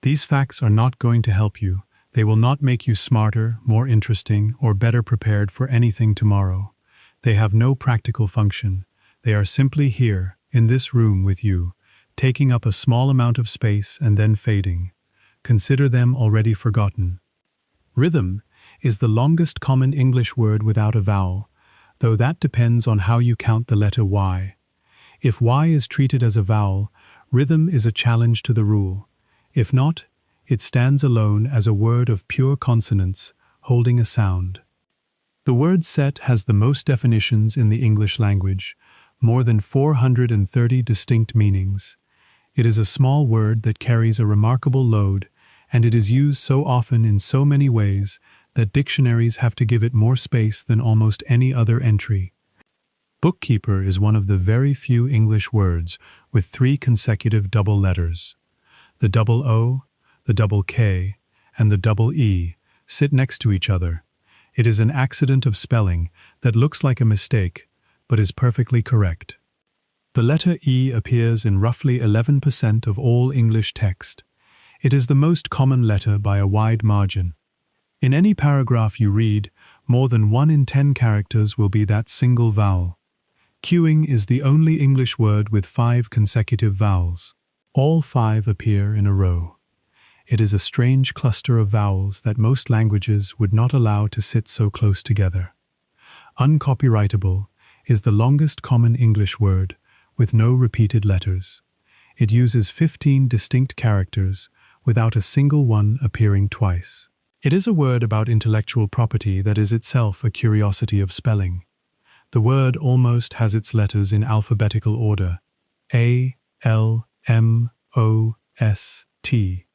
These facts are not going to help you. They will not make you smarter, more interesting, or better prepared for anything tomorrow. They have no practical function. They are simply here, in this room with you, taking up a small amount of space and then fading. Consider them already forgotten. Rhythm is the longest common English word without a vowel, though that depends on how you count the letter Y. If Y is treated as a vowel, rhythm is a challenge to the rule. If not, it stands alone as a word of pure consonants, holding a sound. The word set has the most definitions in the English language, more than 430 distinct meanings. It is a small word that carries a remarkable load, and it is used so often in so many ways that dictionaries have to give it more space than almost any other entry. Bookkeeper is one of the very few English words with 3 consecutive double letters. The double O, the double K, and the double E sit next to each other. It is an accident of spelling that looks like a mistake, but is perfectly correct. The letter E appears in roughly 11% of all English text. It is the most common letter by a wide margin. In any paragraph you read, more than 1 in 10 characters will be that single vowel. Queuing is the only English word with 5 consecutive vowels. All 5 appear in a row. It is a strange cluster of vowels that most languages would not allow to sit so close together. Uncopyrightable is the longest common English word, with no repeated letters. It uses 15 distinct characters, without a single one appearing twice. It is a word about intellectual property that is itself a curiosity of spelling. The word almost has its letters in alphabetical order: A, L, M, O, S, T.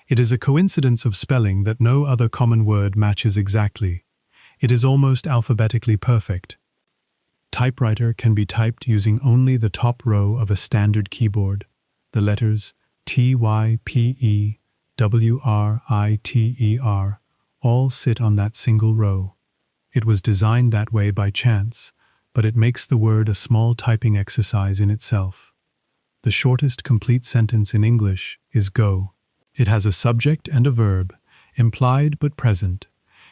It is a coincidence of spelling that no other common word matches exactly. It is almost alphabetically perfect. Typewriter can be typed using only the top row of a standard keyboard. The letters TYPEWRITER all sit on that single row. It was designed that way by chance, but it makes the word a small typing exercise in itself. The shortest complete sentence in English is go. It has a subject and a verb, implied but present.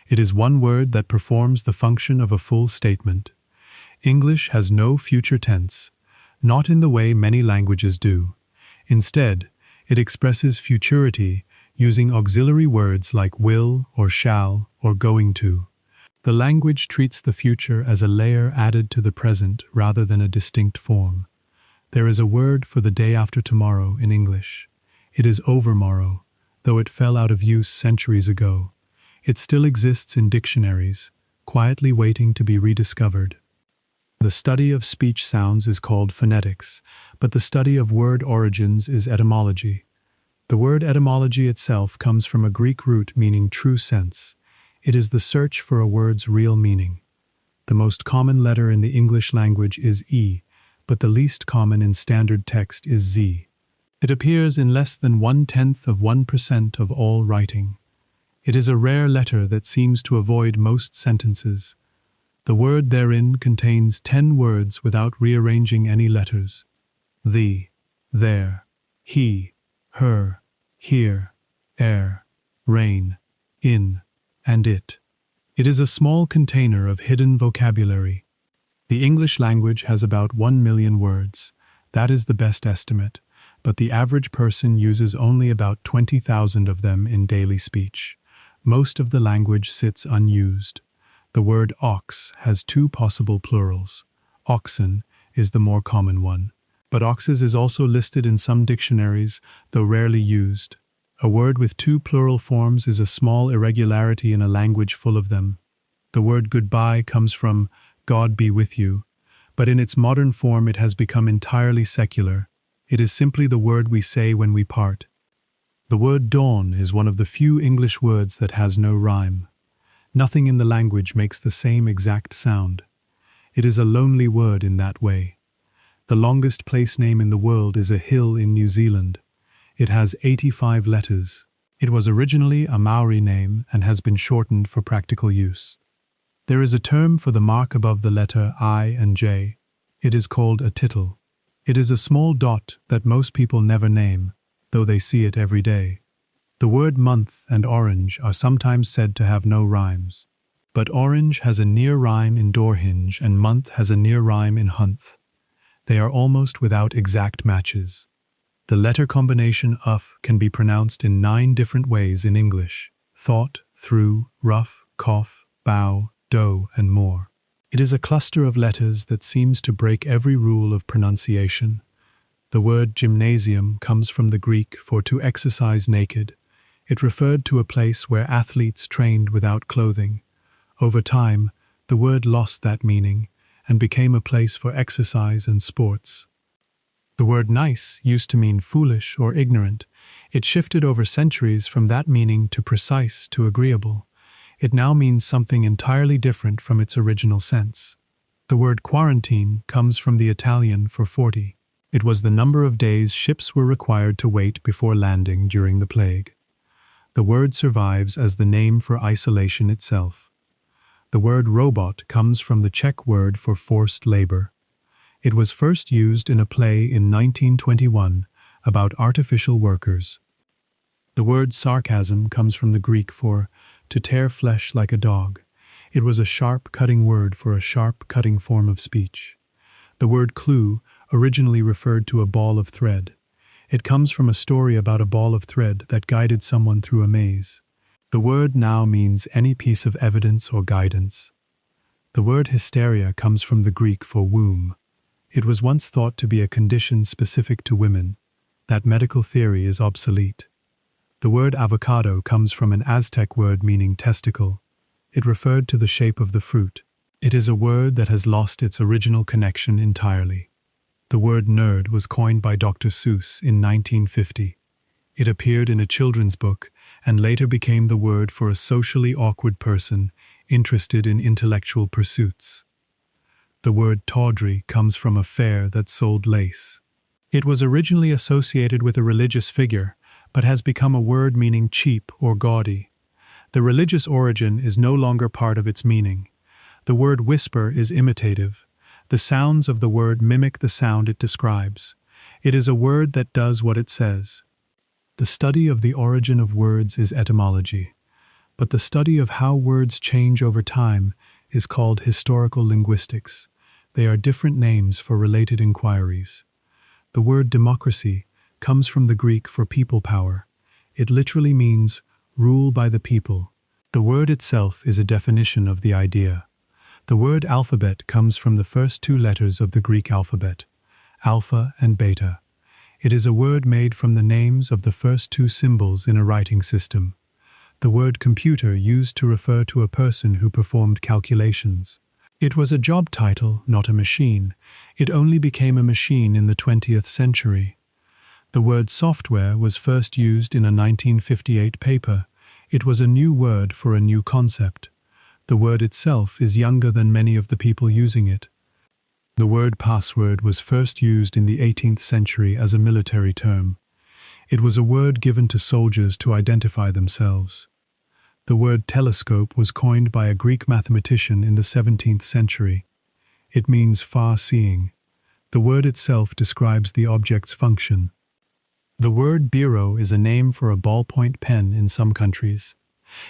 It is one word that performs the function of a full statement. English has no future tense, not in the way many languages do. Instead, it expresses futurity using auxiliary words like will or shall or going to. The language treats the future as a layer added to the present rather than a distinct form. There is a word for the day after tomorrow in English. It is overmorrow, though it fell out of use centuries ago. It still exists in dictionaries, quietly waiting to be rediscovered. The study of speech sounds is called phonetics, but the study of word origins is etymology. The word etymology itself comes from a Greek root meaning true sense. It is the search for a word's real meaning. The most common letter in the English language is E, but the least common in standard text is Z. It appears in less than 0.1% of all writing. It is a rare letter that seems to avoid most sentences. The word therein contains 10 words without rearranging any letters. Thee, there, he, her, here, rain, in, and it. It is a small container of hidden vocabulary. The English language has about 1 million words. That is the best estimate, but the average person uses only about 20,000 of them in daily speech. Most of the language sits unused. The word ox has 2 possible plurals. Oxen is the more common one, but oxes is also listed in some dictionaries, though rarely used. A word with 2 plural forms is a small irregularity in a language full of them. The word goodbye comes from God be with you, but in its modern form it has become entirely secular. It is simply the word we say when we part. The word dawn is one of the few English words that has no rhyme. Nothing in the language makes the same exact sound. It is a lonely word in that way. The longest place name in the world is a hill in New Zealand. It has 85 letters. It was originally a Maori name and has been shortened for practical use. There is a term for the mark above the letter I and J. It is called a tittle. It is a small dot that most people never name, though they see it every day. The word month and orange are sometimes said to have no rhymes. But orange has a near rhyme in doorhinge and month has a near rhyme in hunth. They are almost without exact matches. The letter combination of can be pronounced in 9 different ways in English: thought, through, rough, cough, bow, dough, and more. It is a cluster of letters that seems to break every rule of pronunciation. The word gymnasium comes from the Greek for to exercise naked. It referred to a place where athletes trained without clothing. Over time, the word lost that meaning and became a place for exercise and sports. The word nice used to mean foolish or ignorant. It shifted over centuries from that meaning to precise to agreeable. It now means something entirely different from its original sense. The word quarantine comes from the Italian for 40. It was the number of days ships were required to wait before landing during the plague. The word survives as the name for isolation itself. The word robot comes from the Czech word for forced labor. It was first used in a play in 1921 about artificial workers. The word sarcasm comes from the Greek for to tear flesh like a dog. It was a sharp cutting word for a sharp cutting form of speech. The word clue originally referred to a ball of thread. It comes from a story about a ball of thread that guided someone through a maze. The word now means any piece of evidence or guidance. The word hysteria comes from the Greek for womb. It was once thought to be a condition specific to women. That medical theory is obsolete. The word avocado comes from an Aztec word meaning testicle. It referred to the shape of the fruit. It is a word that has lost its original connection entirely. The word nerd was coined by Dr. Seuss in 1950. It appeared in a children's book and later became the word for a socially awkward person interested in intellectual pursuits. The word tawdry comes from a fair that sold lace. It was originally associated with a religious figure, but has become a word meaning cheap or gaudy. The religious origin is no longer part of its meaning. The word whisper is imitative. The sounds of the word mimic the sound it describes. It is a word that does what it says. The study of the origin of words is etymology, but the study of how words change over time is called historical linguistics. They are different names for related inquiries. The word democracy comes from the Greek for people power. It literally means rule by the people. The word itself is a definition of the idea. The word alphabet comes from the first 2 letters of the Greek alphabet, alpha and beta. It is a word made from the names of the first 2 symbols in a writing system. The word computer used to refer to a person who performed calculations. It was a job title, not a machine. It only became a machine in the 20th century. The word software was first used in a 1958 paper. It was a new word for a new concept. The word itself is younger than many of the people using it. The word password was first used in the 18th century as a military term. It was a word given to soldiers to identify themselves. The word telescope was coined by a Greek mathematician in the 17th century. It means far-seeing. The word itself describes the object's function. The word biro is a name for a ballpoint pen in some countries.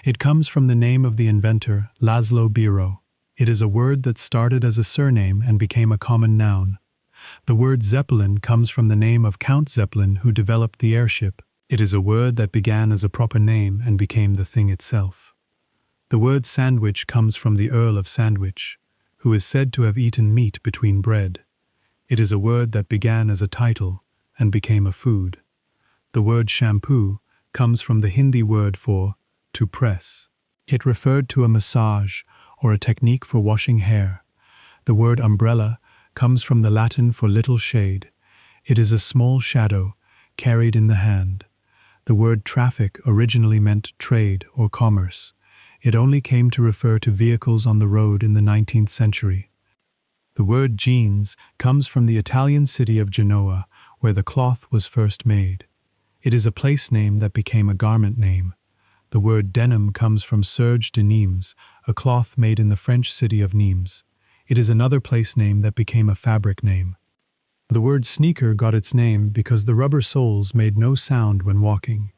It comes from the name of the inventor, Laszlo Biro. It is a word that started as a surname and became a common noun. The word Zeppelin comes from the name of Count Zeppelin, who developed the airship. It is a word that began as a proper name and became the thing itself. The word sandwich comes from the Earl of Sandwich, who is said to have eaten meat between bread. It is a word that began as a title and became a food. The word shampoo comes from the Hindi word for to press. It referred to a massage or a technique for washing hair. The word umbrella comes from the Latin for little shade. It is a small shadow carried in the hand. The word traffic originally meant trade or commerce. It only came to refer to vehicles on the road in the 19th century. The word jeans comes from the Italian city of Genoa, where the cloth was first made. It is a place name that became a garment name. The word denim comes from serge de Nimes, a cloth made in the French city of Nimes. It is another place name that became a fabric name. The word sneaker got its name because the rubber soles made no sound when walking.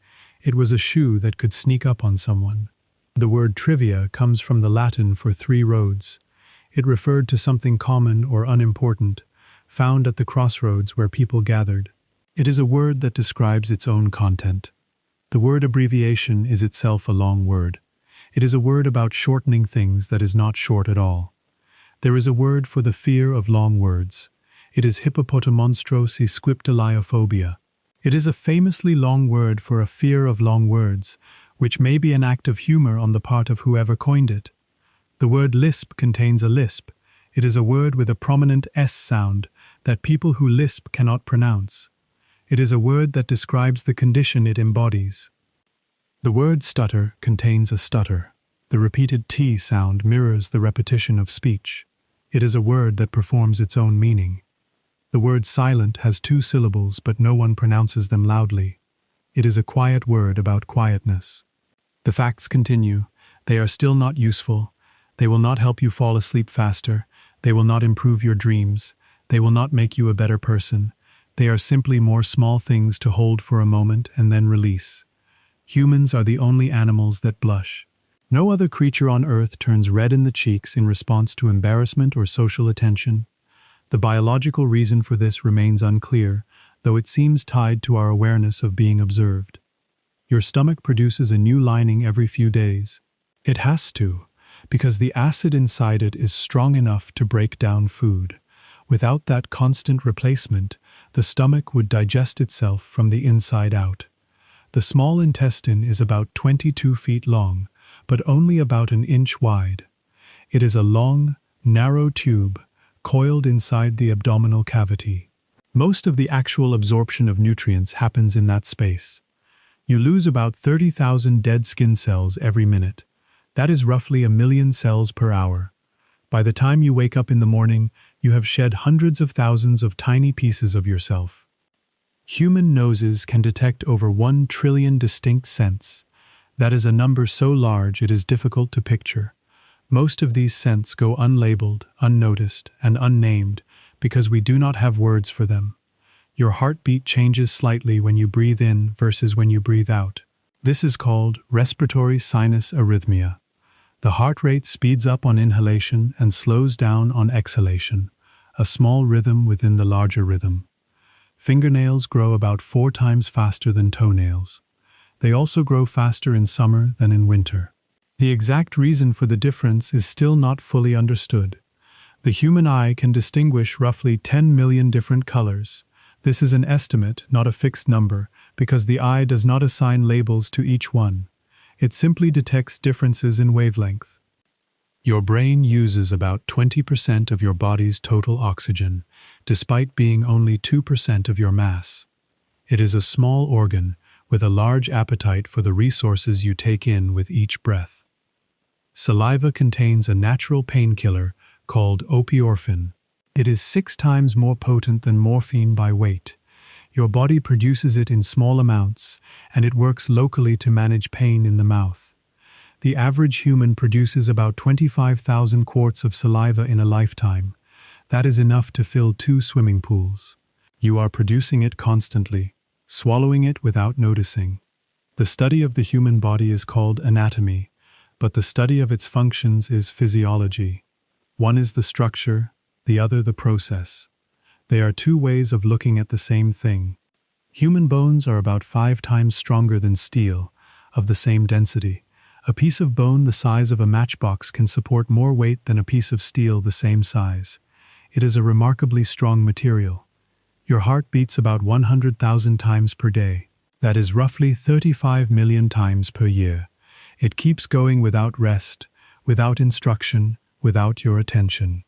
It was a shoe that could sneak up on someone. The word trivia comes from the Latin for 3 roads. It referred to something common or unimportant, found at the crossroads where people gathered. It is a word that describes its own content. The word abbreviation is itself a long word. It is a word about shortening things that is not short at all. There is a word for the fear of long words. It is hippopotamonstros scriptoliophobia. It is a famously long word for a fear of long words, which may be an act of humor on the part of whoever coined it. The word lisp contains a lisp. It is a word with a prominent S sound that people who lisp cannot pronounce. It is a word that describes the condition it embodies. The word stutter contains a stutter. The repeated T sound mirrors the repetition of speech. It is a word that performs its own meaning. The word silent has 2 syllables, but no one pronounces them loudly. It is a quiet word about quietness. The facts continue. They are still not useful. They will not help you fall asleep faster. They will not improve your dreams. They will not make you a better person. They are simply more small things to hold for a moment and then release. Humans are the only animals that blush. No other creature on Earth turns red in the cheeks in response to embarrassment or social attention. The biological reason for this remains unclear, though it seems tied to our awareness of being observed. Your stomach produces a new lining every few days. It has to, because the acid inside it is strong enough to break down food. Without that constant replacement, the stomach would digest itself from the inside out. The small intestine is about 22 feet long, but only about an inch wide. It is a long, narrow tube coiled inside the abdominal cavity. Most of the actual absorption of nutrients happens in that space. You lose about 30,000 dead skin cells every minute. That is roughly 1,000,000 cells per hour. By the time you wake up in the morning, you have shed hundreds of thousands of tiny pieces of yourself. Human noses can detect over 1 trillion distinct scents. That is a number so large it is difficult to picture. Most of these scents go unlabeled, unnoticed, and unnamed because we do not have words for them. Your heartbeat changes slightly when you breathe in versus when you breathe out. This is called respiratory sinus arrhythmia. The heart rate speeds up on inhalation and slows down on exhalation, a small rhythm within the larger rhythm. Fingernails grow about 4 times faster than toenails. They also grow faster in summer than in winter. The exact reason for the difference is still not fully understood. The human eye can distinguish roughly 10 million different colors. This is an estimate, not a fixed number, because the eye does not assign labels to each one. It simply detects differences in wavelength. Your brain uses about 20% of your body's total oxygen, despite being only 2% of your mass. It is a small organ with a large appetite for the resources you take in with each breath. Saliva contains a natural painkiller called opioorphin. It is 6 times more potent than morphine by weight. Your body produces it in small amounts, and it works locally to manage pain in the mouth. The average human produces about 25,000 quarts of saliva in a lifetime. That is enough to fill 2 swimming pools. You are producing it constantly, swallowing it without noticing. The study of the human body is called anatomy, but the study of its functions is physiology. One is the structure, the other the process. They are 2 ways of looking at the same thing. Human bones are about 5 times stronger than steel, of the same density. A piece of bone the size of a matchbox can support more weight than a piece of steel the same size. It is a remarkably strong material. Your heart beats about 100,000 times per day. That is roughly 35 million times per year. It keeps going without rest, without instruction, without your attention.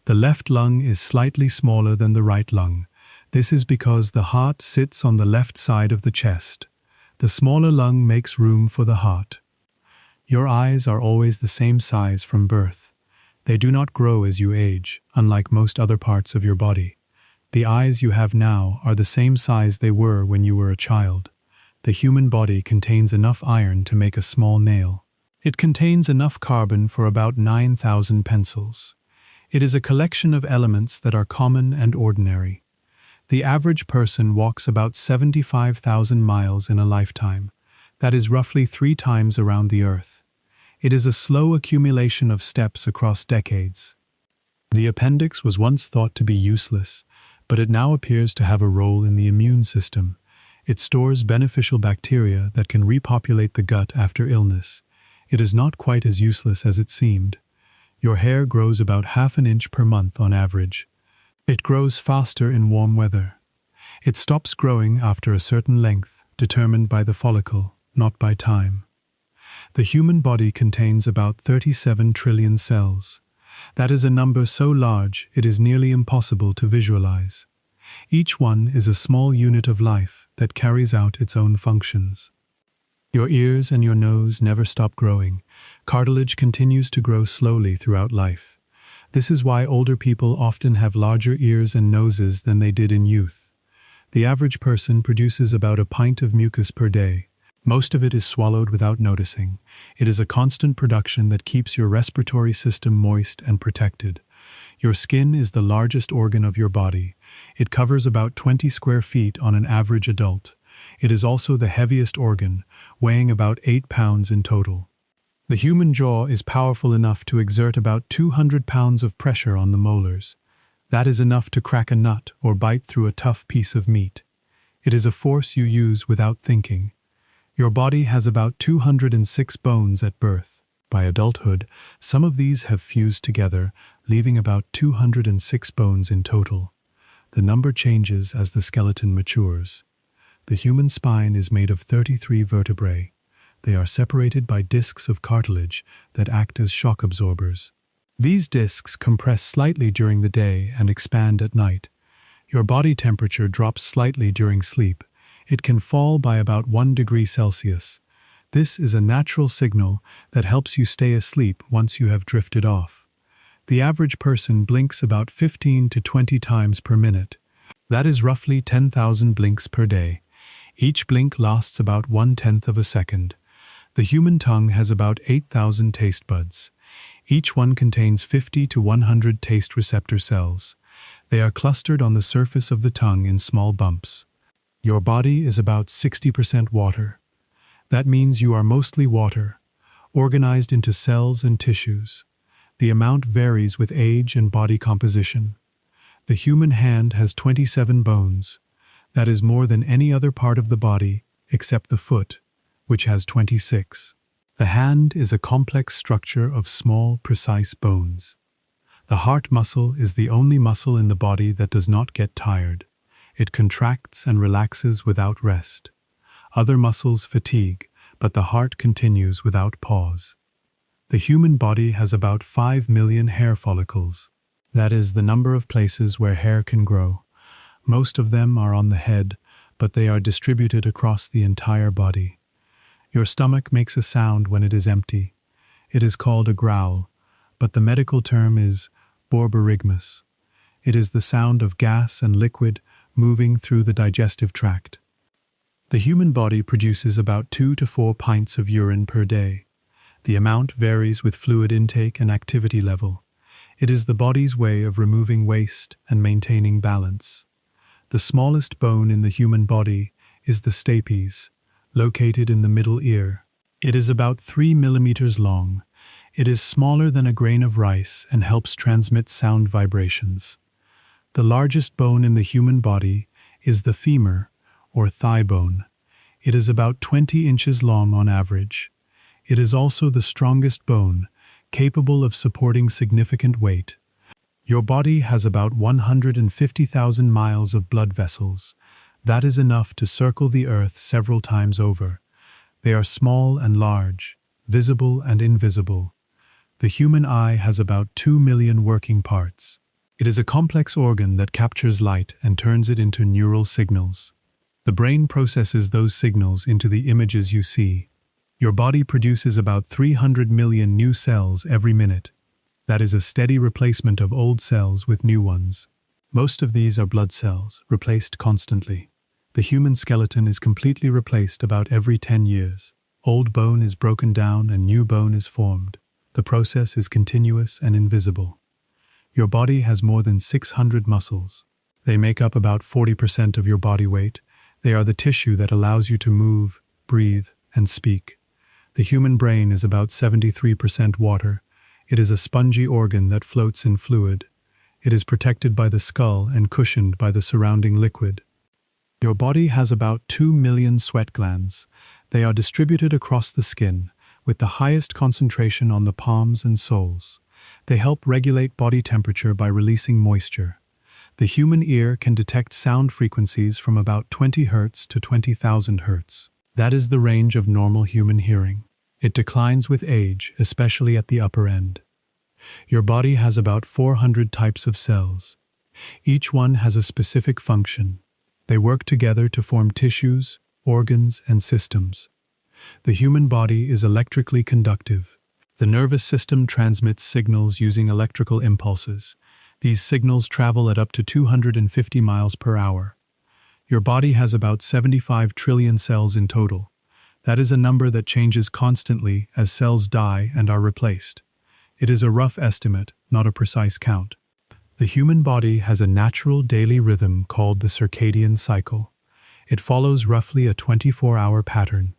The left lung is slightly smaller than the right lung. This is because the heart sits on the left side of the chest. The smaller lung makes room for the heart. Your eyes are always the same size from birth. They do not grow as you age, unlike most other parts of your body. The eyes you have now are the same size they were when you were a child. The human body contains enough iron to make a small nail. It contains enough carbon for about 9,000 pencils. It is a collection of elements that are common and ordinary. The average person walks about 75,000 miles in a lifetime. That is roughly 3 times around the Earth. It is a slow accumulation of steps across decades. The appendix was once thought to be useless, but it now appears to have a role in the immune system. It stores beneficial bacteria that can repopulate the gut after illness. It is not quite as useless as it seemed. Your hair grows about half an inch per month on average. It grows faster in warm weather. It stops growing after a certain length, determined by the follicle, not by time. The human body contains about 37 trillion cells. That is a number so large it is nearly impossible to visualize. Each one is a small unit of life that carries out its own functions. Your ears and your nose never stop growing. Cartilage continues to grow slowly throughout life. This is why older people often have larger ears and noses than they did in youth. The average person produces about a pint of mucus per day. Most of it is swallowed without noticing. It is a constant production that keeps your respiratory system moist and protected. Your skin is the largest organ of your body. It covers about 20 square feet on an average adult. It is also the heaviest organ, weighing about 8 pounds in total. The human jaw is powerful enough to exert about 200 pounds of pressure on the molars. That is enough to crack a nut or bite through a tough piece of meat. It is a force you use without thinking. Your body has about 206 bones at birth. By adulthood, some of these have fused together, leaving about 206 bones in total. The number changes as the skeleton matures. The human spine is made of 33 vertebrae. They are separated by discs of cartilage that act as shock absorbers. These discs compress slightly during the day and expand at night. Your body temperature drops slightly during sleep. It can fall by about 1 degree Celsius. This is a natural signal that helps you stay asleep once you have drifted off. The average person blinks about 15 to 20 times per minute. That is roughly 10,000 blinks per day. Each blink lasts about 1/10 of a second. The human tongue has about 8,000 taste buds. Each one contains 50 to 100 taste receptor cells. They are clustered on the surface of the tongue in small bumps. Your body is about 60% water. That means you are mostly water, organized into cells and tissues. The amount varies with age and body composition. The human hand has 27 bones. That is more than any other part of the body except the foot, which has 26. The hand is a complex structure of small, precise bones. The heart muscle is the only muscle in the body that does not get tired. It contracts and relaxes without rest. Other muscles fatigue, but the heart continues without pause. The human body has about 5 million hair follicles. That is the number of places where hair can grow. Most of them are on the head, but they are distributed across the entire body. Your stomach makes a sound when it is empty. It is called a growl, but the medical term is borborygmus. It is the sound of gas and liquid moving through the digestive tract. The human body produces about 2 to 4 pints of urine per day. The amount varies with fluid intake and activity level. It is the body's way of removing waste and maintaining balance. The smallest bone in the human body is the stapes, located in the middle ear. It is about 3 millimeters long. It is smaller than a grain of rice and helps transmit sound vibrations. The largest bone in the human body is the femur, or thigh bone. It is about 20 inches long on average. It is also the strongest bone, capable of supporting significant weight. Your body has about 150,000 miles of blood vessels. That is enough to circle the earth several times over. They are small and large, visible and invisible. The human eye has about 2 million working parts. It is a complex organ that captures light and turns it into neural signals. The brain processes those signals into the images you see. Your body produces about 300 million new cells every minute. That is a steady replacement of old cells with new ones. Most of these are blood cells, replaced constantly. The human skeleton is completely replaced about every 10 years. Old bone is broken down and new bone is formed. The process is continuous and invisible. Your body has more than 600 muscles. They make up about 40% of your body weight. They are the tissue that allows you to move, breathe, and speak. The human brain is about 73% water. It is a spongy organ that floats in fluid. It is protected by the skull and cushioned by the surrounding liquid. Your body has about 2 million sweat glands. They are distributed across the skin, with the highest concentration on the palms and soles. They help regulate body temperature by releasing moisture. The human ear can detect sound frequencies from about 20 Hz to 20,000 Hz. That is the range of normal human hearing. It declines with age, especially at the upper end. Your body has about 400 types of cells. Each one has a specific function. They work together to form tissues, organs, and systems. The human body is electrically conductive. The nervous system transmits signals using electrical impulses. These signals travel at up to 250 miles per hour. Your body has about 75 trillion cells in total. That is a number that changes constantly as cells die and are replaced. It is a rough estimate, not a precise count. The human body has a natural daily rhythm called the circadian cycle. It follows roughly a 24-hour pattern.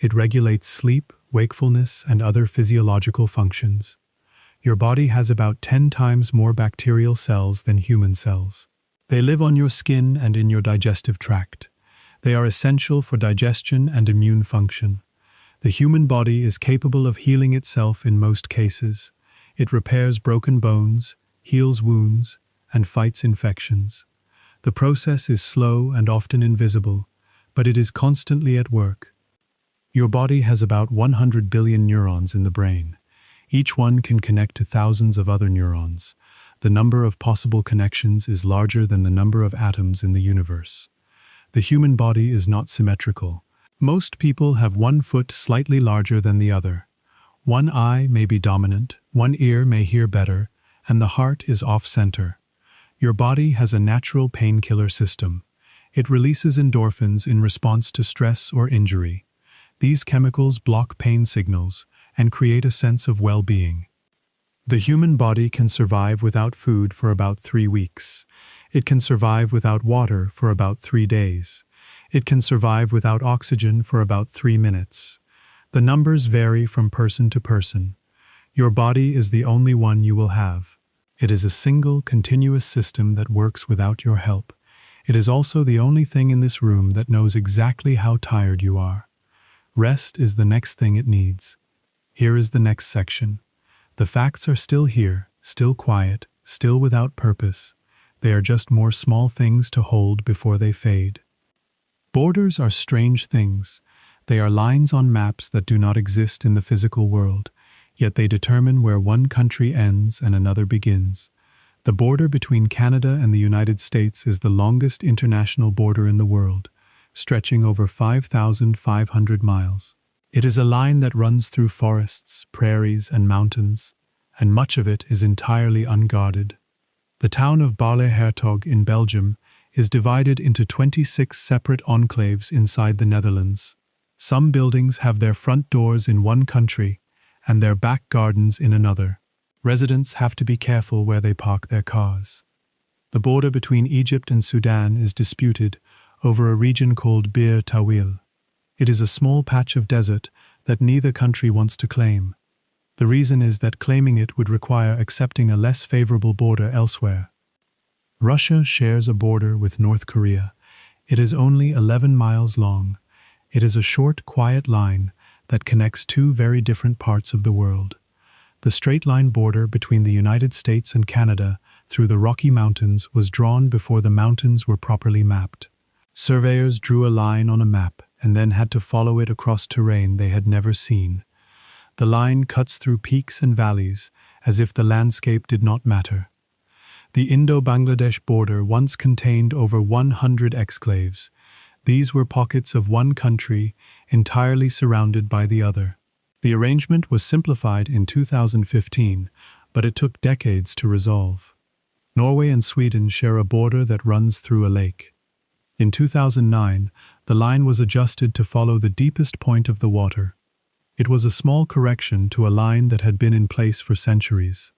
It regulates sleep, wakefulness, and other physiological functions. Your body has about 10 times more bacterial cells than human cells. They live on your skin and in your digestive tract. They are essential for digestion and immune function. The human body is capable of healing itself in most cases. It repairs broken bones, heals wounds, and fights infections. The process is slow and often invisible, but it is constantly at work. Your body has about 100 billion neurons in the brain. Each one can connect to thousands of other neurons. The number of possible connections is larger than the number of atoms in the universe. The human body is not symmetrical. Most people have one foot slightly larger than the other. One eye may be dominant, one ear may hear better, and the heart is off-center. Your body has a natural painkiller system. It releases endorphins in response to stress or injury. These chemicals block pain signals and create a sense of well-being. The human body can survive without food for about 3 weeks. It can survive without water for about 3 days. It can survive without oxygen for about 3 minutes. The numbers vary from person to person. Your body is the only one you will have. It is a single, continuous system that works without your help. It is also the only thing in this room that knows exactly how tired you are. Rest is the next thing it needs. Here is the next section. The facts are still here, still quiet, still without purpose. They are just more small things to hold before they fade. Borders are strange things. They are lines on maps that do not exist in the physical world, yet they determine where one country ends and another begins. The border between Canada and the United States is the longest international border in the world, stretching over 5,500 miles. It is a line that runs through forests, prairies, and mountains, and much of it is entirely unguarded. The town of Baarle-Hertog in Belgium is divided into 26 separate enclaves inside the Netherlands. Some buildings have their front doors in one country and their back gardens in another. Residents have to be careful where they park their cars. The border between Egypt and Sudan is disputed over a region called Bir Tawil. It is a small patch of desert that neither country wants to claim. The reason is that claiming it would require accepting a less favorable border elsewhere. Russia shares a border with North Korea. It is only 11 miles long. It is a short, quiet line that connects two very different parts of the world. The straight-line border between the United States and Canada through the Rocky Mountains was drawn before the mountains were properly mapped. Surveyors drew a line on a map and then had to follow it across terrain they had never seen. The line cuts through peaks and valleys as if the landscape did not matter. The Indo-Bangladesh border once contained over 100 exclaves. These were pockets of one country entirely surrounded by the other. The arrangement was simplified in 2015, but it took decades to resolve. Norway and Sweden share a border that runs through a lake. In 2009, the line was adjusted to follow the deepest point of the water. It was a small correction to a line that had been in place for centuries.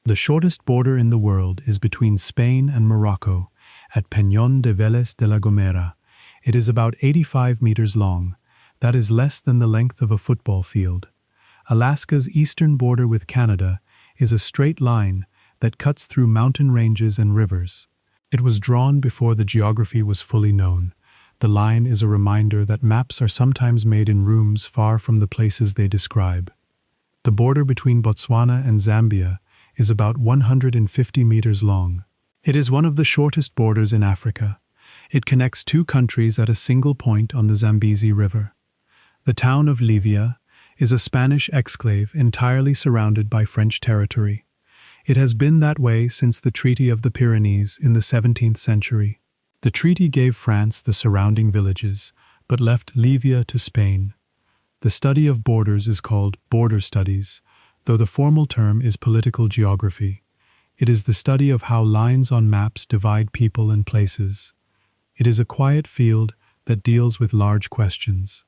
The shortest border in the world is between Spain and Morocco, at Peñón de Vélez de la Gomera. It is about 85 meters long. That is less than the length of a football field. Alaska's eastern border with Canada is a straight line that cuts through mountain ranges and rivers. It was drawn before the geography was fully known. The line is a reminder that maps are sometimes made in rooms far from the places they describe. The border between Botswana and Zambia is about 150 meters long. It is one of the shortest borders in Africa. It connects two countries at a single point on the Zambezi River. The town of Livia is a Spanish exclave entirely surrounded by French territory. It has been that way since the Treaty of the Pyrenees in the 17th century. The treaty gave France the surrounding villages, but left Livia to Spain. The study of borders is called border studies, though the formal term is political geography. It is the study of how lines on maps divide people and places. It is a quiet field that deals with large questions.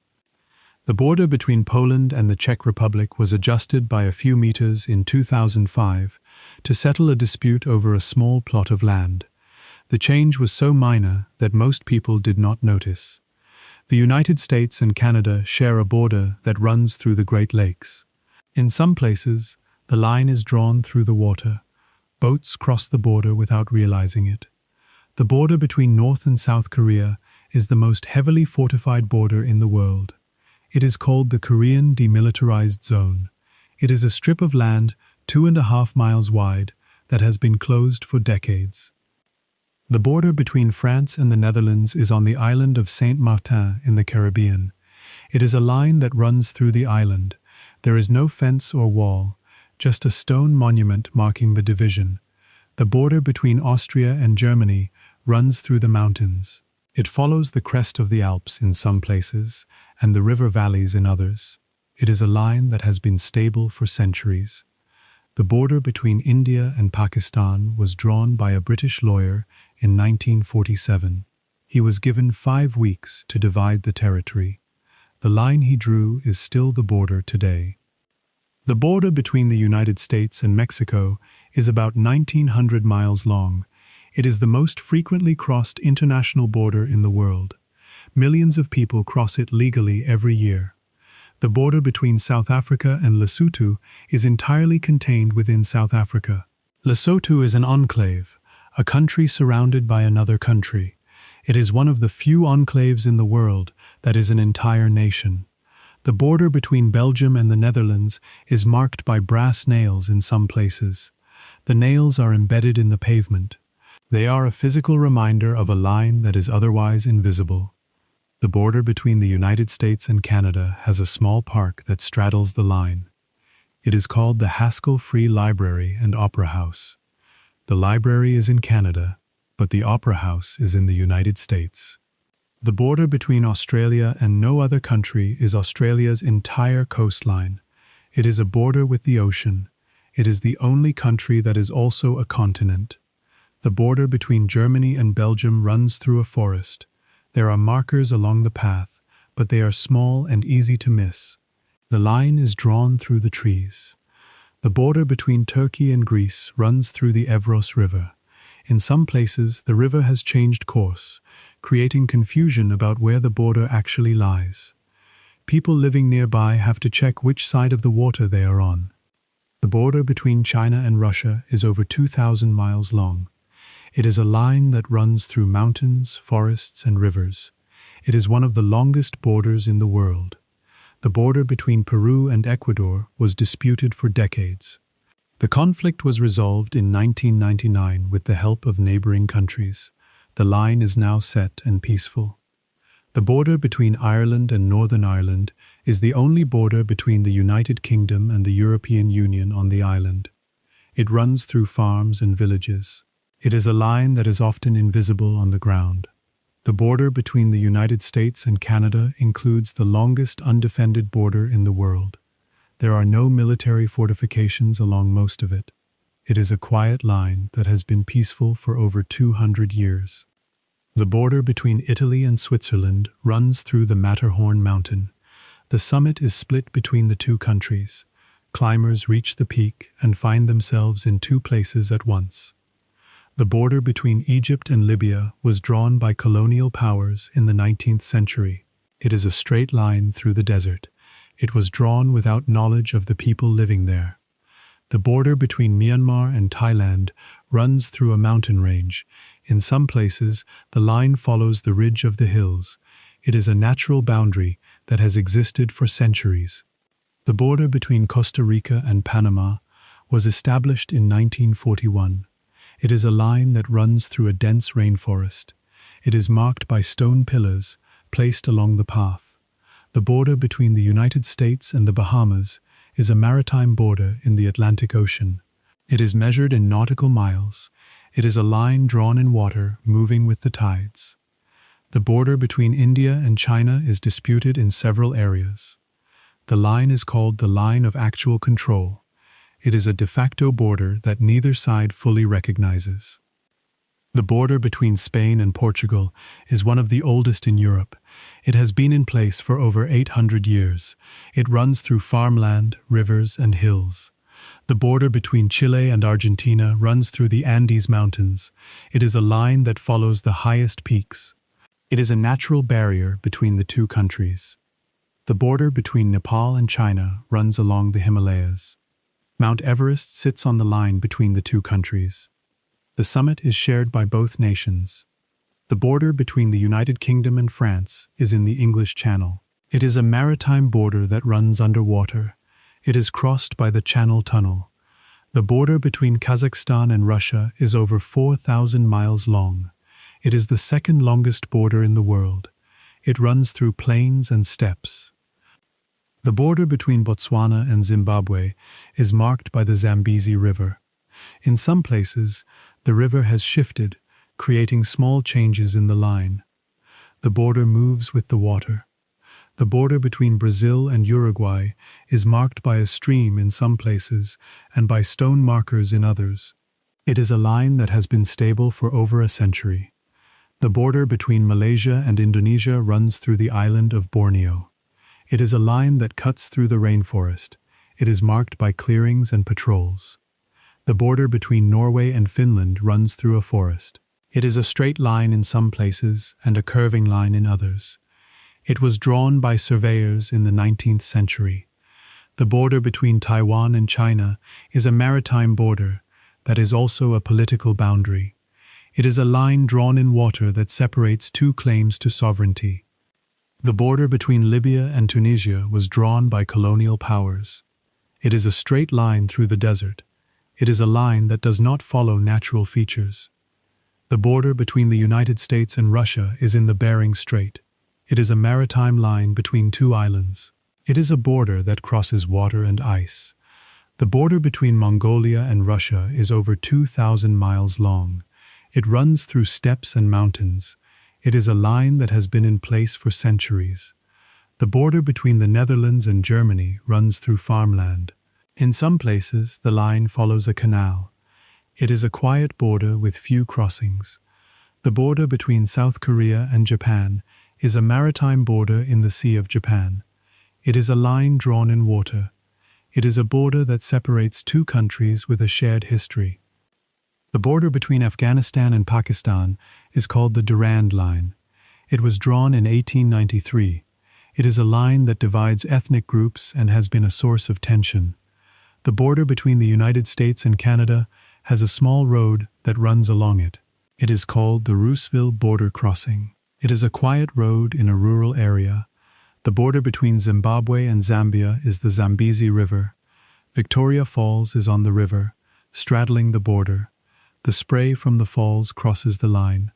The border between Poland and the Czech Republic was adjusted by a few meters in 2005 to settle a dispute over a small plot of land. The change was so minor that most people did not notice. The United States and Canada share a border that runs through the Great Lakes. In some places, the line is drawn through the water. Boats cross the border without realizing it. The border between North and South Korea is the most heavily fortified border in the world. It is called the Korean Demilitarized Zone. It is a strip of land 2.5 miles wide that has been closed for decades. The border between France and the Netherlands is on the island of Saint Martin in the Caribbean. It is a line that runs through the island. There is no fence or wall, just a stone monument marking the division. The border between Austria and Germany runs through the mountains. It follows the crest of the Alps in some places and the river valleys in others. It is a line that has been stable for centuries. The border between India and Pakistan was drawn by a British lawyer in 1947. He was given 5 weeks to divide the territory. The line he drew is still the border today. The border between the United States and Mexico is about 1,900 miles long. It is the most frequently crossed international border in the world. Millions of people cross it legally every year. The border between South Africa and Lesotho is entirely contained within South Africa. Lesotho is an enclave, a country surrounded by another country. It is one of the few enclaves in the world that is an entire nation. The border between Belgium and the Netherlands is marked by brass nails in some places. The nails are embedded in the pavement. They are a physical reminder of a line that is otherwise invisible. The border between the United States and Canada has a small park that straddles the line. It is called the Haskell Free Library and Opera House. The library is in Canada, but the Opera House is in the United States. The border between Australia and no other country is Australia's entire coastline. It is a border with the ocean. It is the only country that is also a continent. The border between Germany and Belgium runs through a forest. There are markers along the path, but they are small and easy to miss. The line is drawn through the trees. The border between Turkey and Greece runs through the Evros River. In some places, the river has changed course, creating confusion about where the border actually lies. People living nearby have to check which side of the water they are on. The border between China and Russia is over 2,000 miles long. It is a line that runs through mountains, forests, and rivers. It is one of the longest borders in the world. The border between Peru and Ecuador was disputed for decades. The conflict was resolved in 1999 with the help of neighboring countries. The line is now set and peaceful. The border between Ireland and Northern Ireland is the only border between the United Kingdom and the European Union on the island. It runs through farms and villages. It is a line that is often invisible on the ground. The border between the United States and Canada includes the longest undefended border in the world. There are no military fortifications along most of it. It is a quiet line that has been peaceful for over 200 years. The border between Italy and Switzerland runs through the Matterhorn mountain. The summit is split between the two countries. Climbers reach the peak and find themselves in two places at once. The border between Egypt and Libya was drawn by colonial powers in the 19th century. It is a straight line through the desert. It was drawn without knowledge of the people living there. The border between Myanmar and Thailand runs through a mountain range. In some places, the line follows the ridge of the hills. It is a natural boundary that has existed for centuries. The border between Costa Rica and Panama was established in 1941. It is a line that runs through a dense rainforest. It is marked by stone pillars placed along the path. The border between the United States and the Bahamas is a maritime border in the Atlantic Ocean. It is measured in nautical miles. It is a line drawn in water, moving with the tides. The border between India and China is disputed in several areas. The line is called the line of actual control. It is a de facto border that neither side fully recognizes. The border between Spain and Portugal is one of the oldest in Europe. It has been in place for over 800 years. It runs through farmland, rivers, and hills. The border between Chile and Argentina runs through the Andes Mountains. It is a line that follows the highest peaks. It is a natural barrier between the two countries. The border between Nepal and China runs along the Himalayas. Mount Everest sits on the line between the two countries. The summit is shared by both nations. The border between the United Kingdom and France is in the English Channel. It is a maritime border that runs underwater. It is crossed by the Channel Tunnel. The border between Kazakhstan and Russia is over 4,000 miles long. It is the second longest border in the world. It runs through plains and steppes. The border between Botswana and Zimbabwe is marked by the Zambezi River. In some places, the river has shifted, creating small changes in the line. The border moves with the water. The border between Brazil and Uruguay is marked by a stream in some places and by stone markers in others. It is a line that has been stable for over a century. The border between Malaysia and Indonesia runs through the island of Borneo. It is a line that cuts through the rainforest. It is marked by clearings and patrols. The border between Norway and Finland runs through a forest. It is a straight line in some places and a curving line in others. It was drawn by surveyors in the 19th century. The border between Taiwan and China is a maritime border that is also a political boundary. It is a line drawn in water that separates two claims to sovereignty. The border between Libya and Tunisia was drawn by colonial powers. It is a straight line through the desert. It is a line that does not follow natural features. The border between the United States and Russia is in the Bering Strait. It is a maritime line between two islands. It is a border that crosses water and ice. The border between Mongolia and Russia is over 2,000 miles long. It runs through steppes and mountains. It is a line that has been in place for centuries. The border between the Netherlands and Germany runs through farmland. In some places, the line follows a canal. It is a quiet border with few crossings. The border between South Korea and Japan is a maritime border in the Sea of Japan. It is a line drawn in water. It is a border that separates two countries with a shared history. The border between Afghanistan and Pakistan is called the Durand Line. It was drawn in 1893. It is a line that divides ethnic groups and has been a source of tension. The border between the United States and Canada has a small road that runs along it. It is called the Roosevelt Border Crossing. It is a quiet road in a rural area. The border between Zimbabwe and Zambia is the Zambezi River. Victoria Falls is on the river, straddling the border. The spray from the falls crosses the line.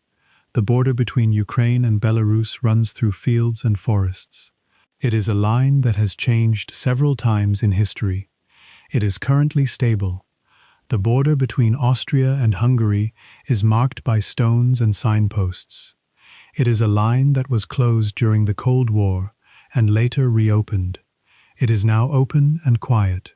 The border between Ukraine and Belarus runs through fields and forests. It is a line that has changed several times in history. It is currently stable. The border between Austria and Hungary is marked by stones and signposts. It is a line that was closed during the Cold War and later reopened. It is now open and quiet.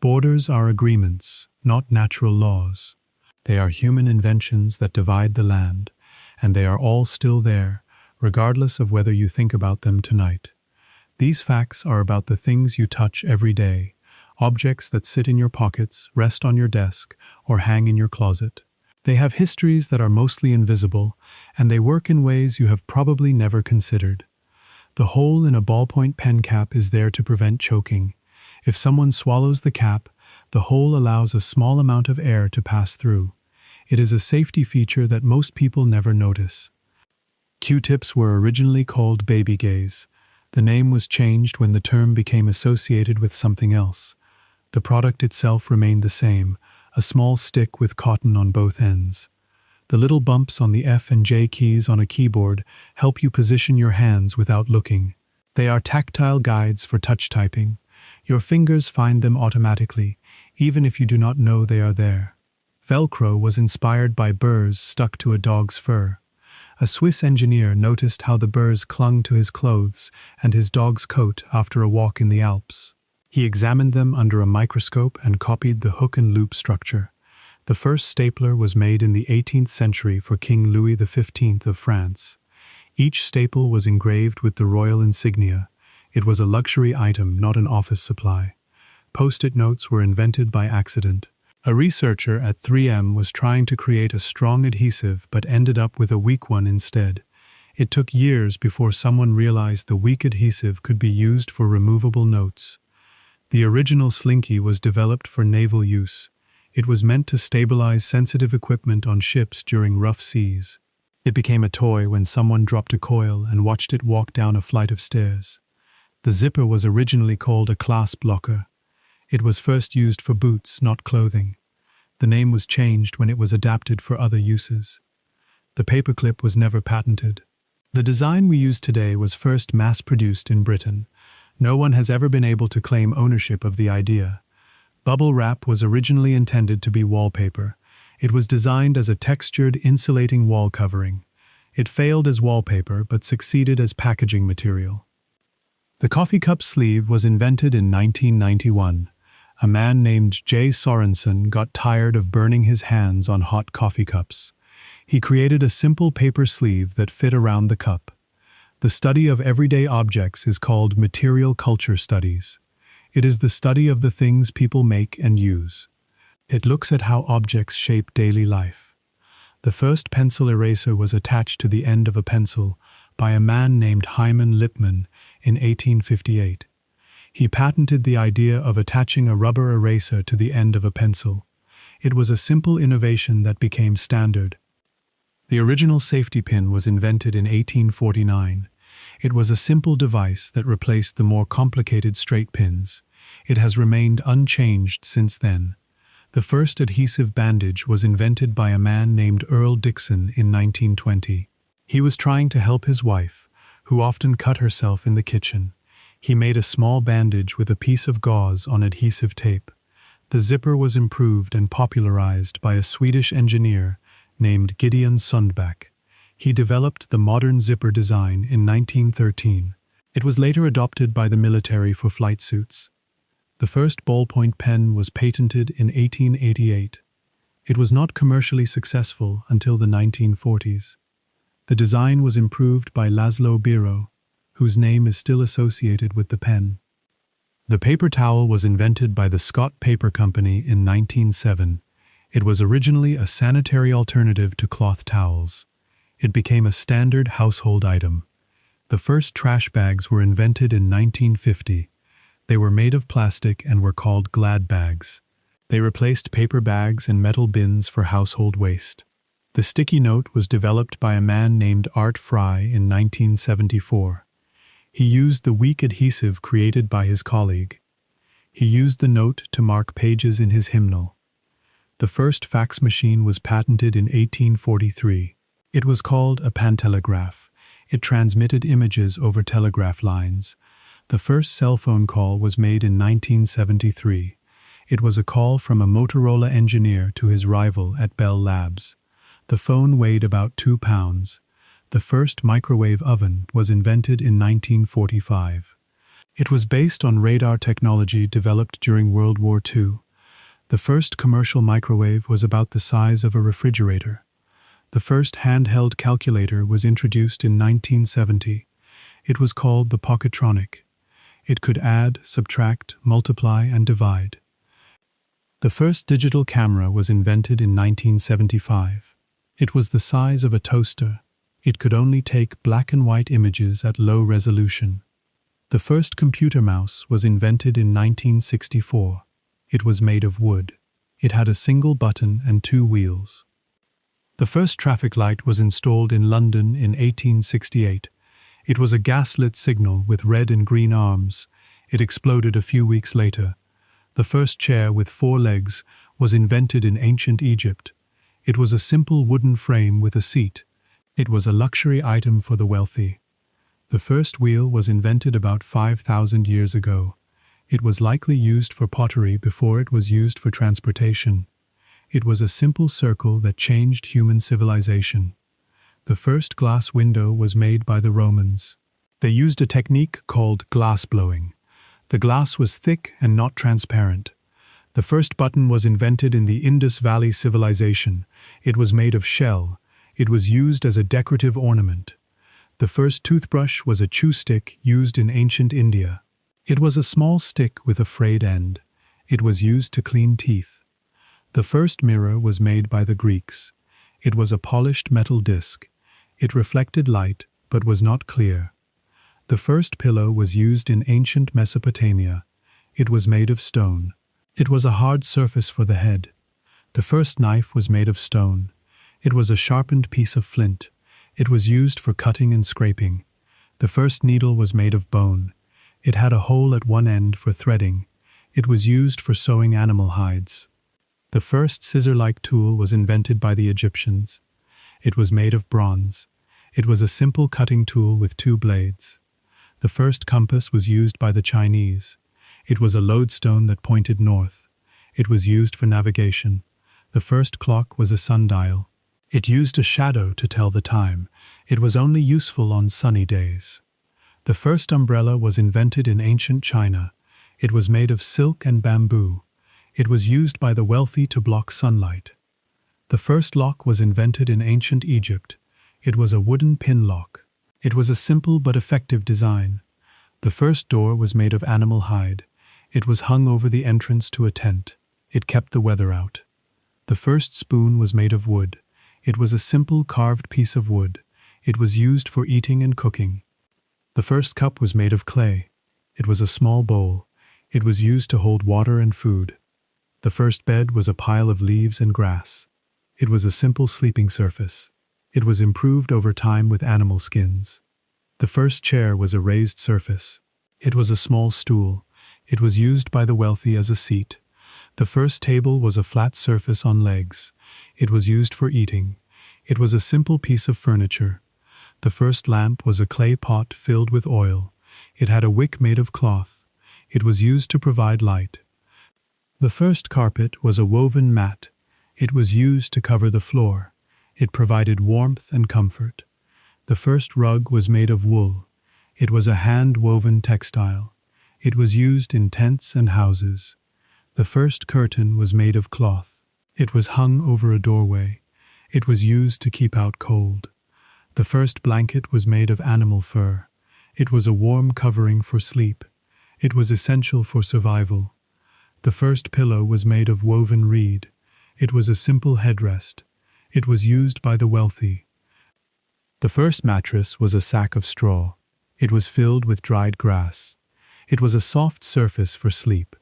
Borders are agreements, not natural laws. They are human inventions that divide the land, and they are all still there, regardless of whether you think about them tonight. These facts are about the things you touch every day, objects that sit in your pockets, rest on your desk, or hang in your closet. They have histories that are mostly invisible, and they work in ways you have probably never considered. The hole in a ballpoint pen cap is there to prevent choking. If someone swallows the cap, the hole allows a small amount of air to pass through. It is a safety feature that most people never notice. Q-tips were originally called baby gaze. The name was changed when the term became associated with something else. The product itself remained the same, a small stick with cotton on both ends. The little bumps on the F and J keys on a keyboard help you position your hands without looking. They are tactile guides for touch typing. Your fingers find them automatically, even if you do not know they are there. Velcro was inspired by burrs stuck to a dog's fur. A Swiss engineer noticed how the burrs clung to his clothes and his dog's coat after a walk in the Alps. He examined them under a microscope and copied the hook and loop structure. The first stapler was made in the 18th century for King Louis XV of France. Each staple was engraved with the royal insignia. It was a luxury item, not an office supply. Post-it notes were invented by accident. A researcher at 3M was trying to create a strong adhesive but ended up with a weak one instead. It took years before someone realized the weak adhesive could be used for removable notes. The original Slinky was developed for naval use. It was meant to stabilize sensitive equipment on ships during rough seas. It became a toy when someone dropped a coil and watched it walk down a flight of stairs. The zipper was originally called a clasp locker. It was first used for boots, not clothing. The name was changed when it was adapted for other uses. The paperclip was never patented. The design we use today was first mass-produced in Britain. No one has ever been able to claim ownership of the idea. Bubble wrap was originally intended to be wallpaper. It was designed as a textured, insulating wall covering. It failed as wallpaper but succeeded as packaging material. The coffee cup sleeve was invented in 1991. A man named J. Sorensen got tired of burning his hands on hot coffee cups. He created a simple paper sleeve that fit around the cup. The study of everyday objects is called material culture studies. It is the study of the things people make and use. It looks at how objects shape daily life. The first pencil eraser was attached to the end of a pencil by a man named Hyman Lipman in 1858. He patented the idea of attaching a rubber eraser to the end of a pencil. It was a simple innovation that became standard. The original safety pin was invented in 1849. It was a simple device that replaced the more complicated straight pins. It has remained unchanged since then. The first adhesive bandage was invented by a man named Earl Dixon in 1920. He was trying to help his wife, who often cut herself in the kitchen. He made a small bandage with a piece of gauze on adhesive tape. The zipper was improved and popularized by a Swedish engineer named Gideon Sundback. He developed the modern zipper design in 1913. It was later adopted by the military for flight suits. The first ballpoint pen was patented in 1888. It was not commercially successful until the 1940s. The design was improved by Laszlo Biro, whose name is still associated with the pen. The paper towel was invented by the Scott Paper Company in 1907. It was originally a sanitary alternative to cloth towels. It became a standard household item. The first trash bags were invented in 1950. They were made of plastic and were called Glad bags. They replaced paper bags and metal bins for household waste. The sticky note was developed by a man named Art Fry in 1974. He used the weak adhesive created by his colleague. He used the note to mark pages in his hymnal. The first fax machine was patented in 1843. It was called a pantelegraph. It transmitted images over telegraph lines. The first cell phone call was made in 1973. It was a call from a Motorola engineer to his rival at Bell Labs. The phone weighed about 2 pounds. The first microwave oven was invented in 1945. It was based on radar technology developed during World War II. The first commercial microwave was about the size of a refrigerator. The first handheld calculator was introduced in 1970. It was called the Pocketronic. It could add, subtract, multiply, and divide. The first digital camera was invented in 1975. It was the size of a toaster. It could only take black and white images at low resolution. The first computer mouse was invented in 1964. It was made of wood. It had a single button and two wheels. The first traffic light was installed in London in 1868. It was a gaslit signal with red and green arms. It exploded a few weeks later. The first chair with 4 legs was invented in ancient Egypt. It was a simple wooden frame with a seat. It was a luxury item for the wealthy. The first wheel was invented about 5,000 years ago. It was likely used for pottery before it was used for transportation. It was a simple circle that changed human civilization. The first glass window was made by the Romans. They used a technique called glass blowing. The glass was thick and not transparent. The first button was invented in the Indus Valley civilization. It was made of shell. It was used as a decorative ornament. The first toothbrush was a chew stick used in ancient India. It was a small stick with a frayed end. It was used to clean teeth. The first mirror was made by the Greeks. It was a polished metal disc. It reflected light, but was not clear. The first pillow was used in ancient Mesopotamia. It was made of stone. It was a hard surface for the head. The first knife was made of stone. It was a sharpened piece of flint. It was used for cutting and scraping. The first needle was made of bone. It had a hole at one end for threading. It was used for sewing animal hides. The first scissor-like tool was invented by the Egyptians. It was made of bronze. It was a simple cutting tool with 2 blades. The first compass was used by the Chinese. It was a lodestone that pointed north. It was used for navigation. The first clock was a sundial. It used a shadow to tell the time. It was only useful on sunny days. The first umbrella was invented in ancient China. It was made of silk and bamboo. It was used by the wealthy to block sunlight. The first lock was invented in ancient Egypt. It was a wooden pin lock. It was a simple but effective design. The first door was made of animal hide. It was hung over the entrance to a tent. It kept the weather out. The first spoon was made of wood. It was a simple carved piece of wood. It was used for eating and cooking. The first cup was made of clay. It was a small bowl. It was used to hold water and food. The first bed was a pile of leaves and grass. It was a simple sleeping surface. It was improved over time with animal skins. The first chair was a raised surface. It was a small stool. It was used by the wealthy as a seat. The first table was a flat surface on legs. It was used for eating. It was a simple piece of furniture. The first lamp was a clay pot filled with oil. It had a wick made of cloth. It was used to provide light. The first carpet was a woven mat. It was used to cover the floor. It provided warmth and comfort. The first rug was made of wool. It was a hand-woven textile. It was used in tents and houses. The first curtain was made of cloth. It was hung over a doorway. It was used to keep out cold. The first blanket was made of animal fur. It was a warm covering for sleep. It was essential for survival. The first pillow was made of woven reed. It was a simple headrest. It was used by the wealthy. The first mattress was a sack of straw. It was filled with dried grass. It was a soft surface for sleep.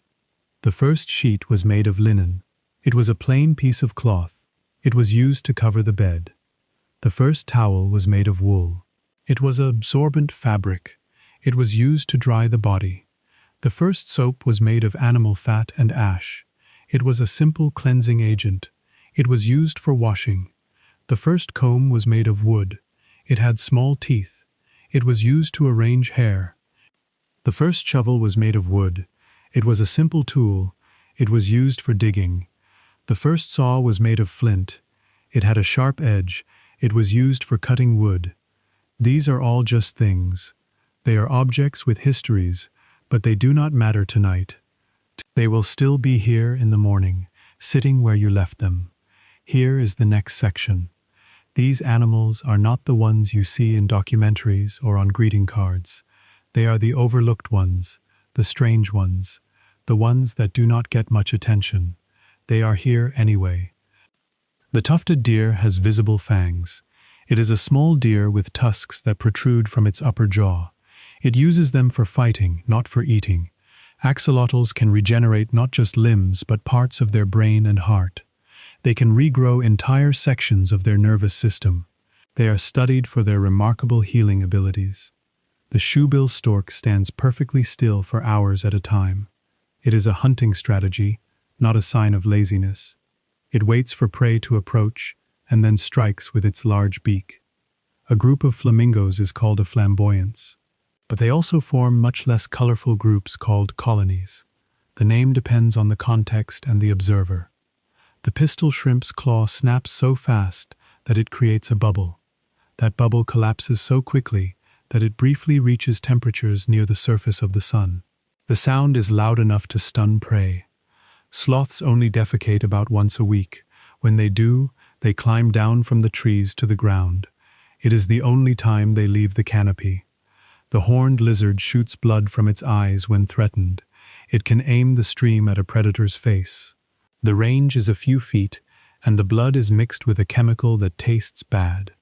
The first sheet was made of linen. It was a plain piece of cloth. It was used to cover the bed. The first towel was made of wool. It was an absorbent fabric. It was used to dry the body. The first soap was made of animal fat and ash. It was a simple cleansing agent. It was used for washing. The first comb was made of wood. It had small teeth. It was used to arrange hair. The first shovel was made of wood. It was a simple tool. It was used for digging. The first saw was made of flint. It had a sharp edge. It was used for cutting wood. These are all just things. They are objects with histories, but they do not matter tonight. They will still be here in the morning, sitting where you left them. Here is the next section. These animals are not the ones you see in documentaries or on greeting cards. They are the overlooked ones, the strange ones, the ones that do not get much attention. They are here anyway. The tufted deer has visible fangs. It is a small deer with tusks that protrude from its upper jaw. It uses them for fighting, not for eating. Axolotls can regenerate not just limbs, but parts of their brain and heart. They can regrow entire sections of their nervous system. They are studied for their remarkable healing abilities. The shoebill stork stands perfectly still for hours at a time. It is a hunting strategy, not a sign of laziness. It waits for prey to approach and then strikes with its large beak. A group of flamingos is called a flamboyance, but they also form much less colorful groups called colonies. The name depends on the context and the observer. The pistol shrimp's claw snaps so fast that it creates a bubble. That bubble collapses so quickly that it briefly reaches temperatures near the surface of the sun. The sound is loud enough to stun prey. Sloths only defecate about once a week. When they do, they climb down from the trees to the ground. It is the only time they leave the canopy. The horned lizard shoots blood from its eyes when threatened. It can aim the stream at a predator's face. The range is a few feet, and the blood is mixed with a chemical that tastes bad.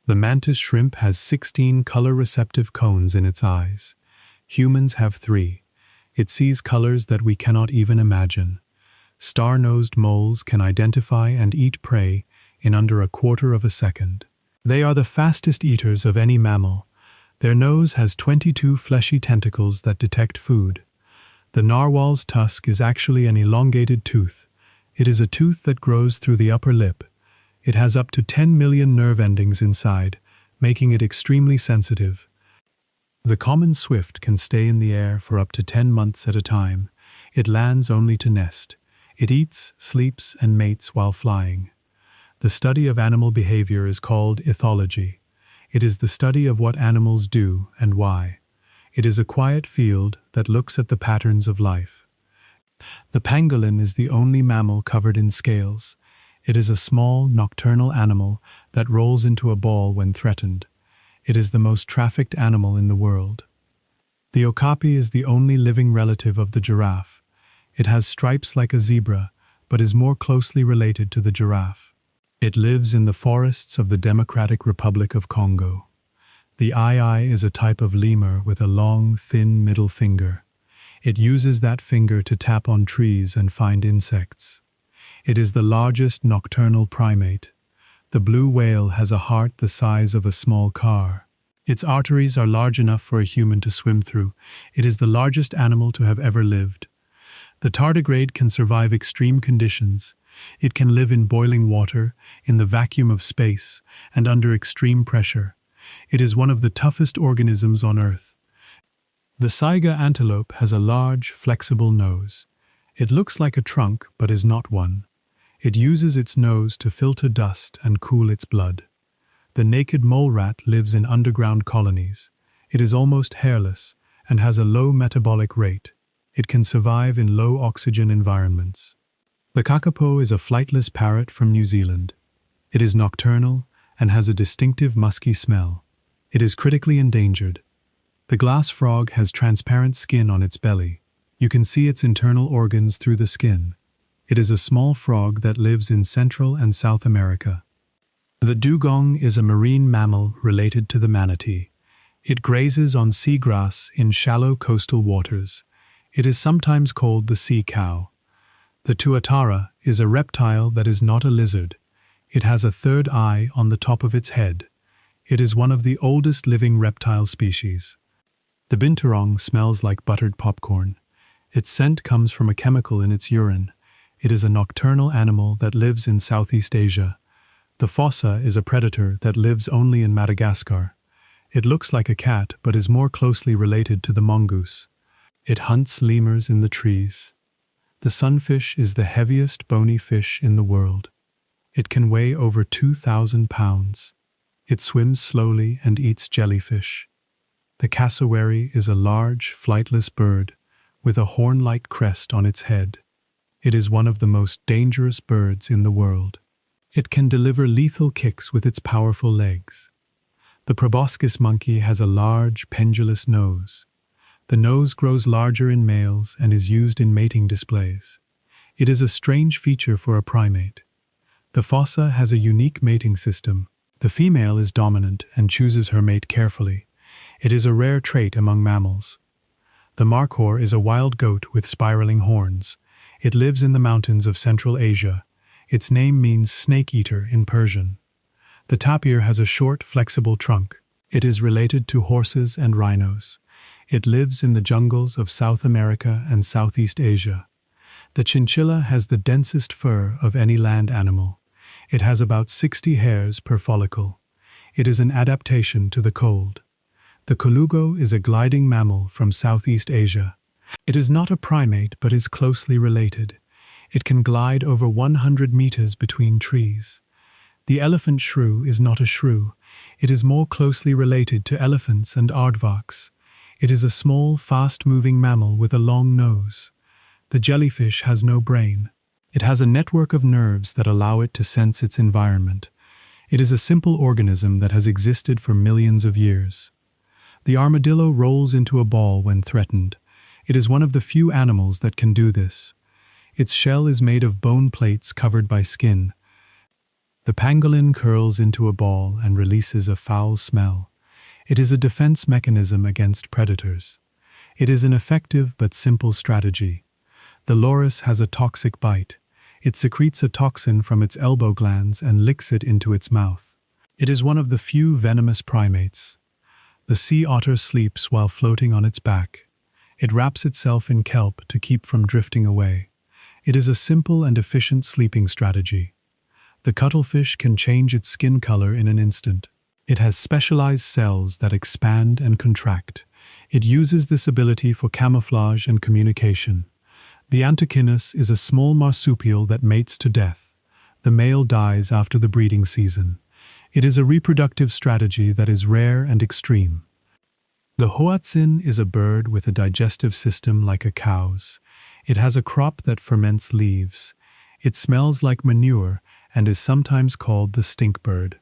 The mantis shrimp has 16 color-receptive cones in its eyes. Humans have 3. It sees colors that we cannot even imagine. Star-nosed moles can identify and eat prey in under a quarter of a second. They are the fastest eaters of any mammal. Their nose has 22 fleshy tentacles that detect food. The narwhal's tusk is actually an elongated tooth. It is a tooth that grows through the upper lip. It has up to 10 million nerve endings inside, making it extremely sensitive. The common swift can stay in the air for up to 10 months at a time. It lands only to nest. It eats, sleeps, and mates while flying. The study of animal behavior is called etymology. It is the study of what animals do and why. It is a quiet field that looks at the patterns of life. The pangolin is the only mammal covered in scales. It is a small, nocturnal animal that rolls into a ball when threatened. It is the most trafficked animal in the world. The okapi is the only living relative of the giraffe. It has stripes like a zebra, but is more closely related to the giraffe. It lives in the forests of the Democratic Republic of Congo. The ai is a type of lemur with a long, thin middle finger. It uses that finger to tap on trees and find insects. It is the largest nocturnal primate. The blue whale has a heart the size of a small car. Its arteries are large enough for a human to swim through. It is the largest animal to have ever lived. The tardigrade can survive extreme conditions. It can live in boiling water, in the vacuum of space, and under extreme pressure. It is one of the toughest organisms on Earth. The saiga antelope has a large, flexible nose. It looks like a trunk, but is not one. It uses its nose to filter dust and cool its blood. The naked mole rat lives in underground colonies. It is almost hairless and has a low metabolic rate. It can survive in low oxygen environments. The kakapo is a flightless parrot from New Zealand. It is nocturnal and has a distinctive musky smell. It is critically endangered. The glass frog has transparent skin on its belly. You can see its internal organs through the skin. It is a small frog that lives in Central and South America. The dugong is a marine mammal related to the manatee. It grazes on seagrass in shallow coastal waters. It is sometimes called the sea cow. The tuatara is a reptile that is not a lizard. It has a third eye on the top of its head. It is one of the oldest living reptile species. The binturong smells like buttered popcorn. Its scent comes from a chemical in its urine. It is a nocturnal animal that lives in Southeast Asia. The fossa is a predator that lives only in Madagascar. It looks like a cat but is more closely related to the mongoose. It hunts lemurs in the trees. The sunfish is the heaviest bony fish in the world. It can weigh over 2,000 pounds. It swims slowly and eats jellyfish. The cassowary is a large, flightless bird with a horn-like crest on its head. It is one of the most dangerous birds in the world. It can deliver lethal kicks with its powerful legs. The proboscis monkey has a large, pendulous nose. The nose grows larger in males and is used in mating displays. It is a strange feature for a primate. The fossa has a unique mating system. The female is dominant and chooses her mate carefully. It is a rare trait among mammals. The markhor is a wild goat with spiraling horns. It lives in the mountains of Central Asia. Its name means snake eater in Persian. The tapir has a short, flexible trunk. It is related to horses and rhinos. It lives in the jungles of South America and Southeast Asia. The chinchilla has the densest fur of any land animal. It has about 60 hairs per follicle. It is an adaptation to the cold. The colugo is a gliding mammal from Southeast Asia. It is not a primate but is closely related. It can glide over 100 meters between trees. The elephant shrew is not a shrew. It is more closely related to elephants and aardvarks. It is a small, fast-moving mammal with a long nose. The jellyfish has no brain. It has a network of nerves that allow it to sense its environment. It is a simple organism that has existed for millions of years. The armadillo rolls into a ball when threatened. It is one of the few animals that can do this. Its shell is made of bone plates covered by skin. The pangolin curls into a ball and releases a foul smell. It is a defense mechanism against predators. It is an effective but simple strategy. The loris has a toxic bite. It secretes a toxin from its elbow glands and licks it into its mouth. It is one of the few venomous primates. The sea otter sleeps while floating on its back. It wraps itself in kelp to keep from drifting away. It is a simple and efficient sleeping strategy. The cuttlefish can change its skin color in an instant. It has specialized cells that expand and contract. It uses this ability for camouflage and communication. The antechinus is a small marsupial that mates to death. The male dies after the breeding season. It is a reproductive strategy that is rare and extreme. The hoatzin is a bird with a digestive system like a cow's. It has a crop that ferments leaves. It smells like manure and is sometimes called the stink bird.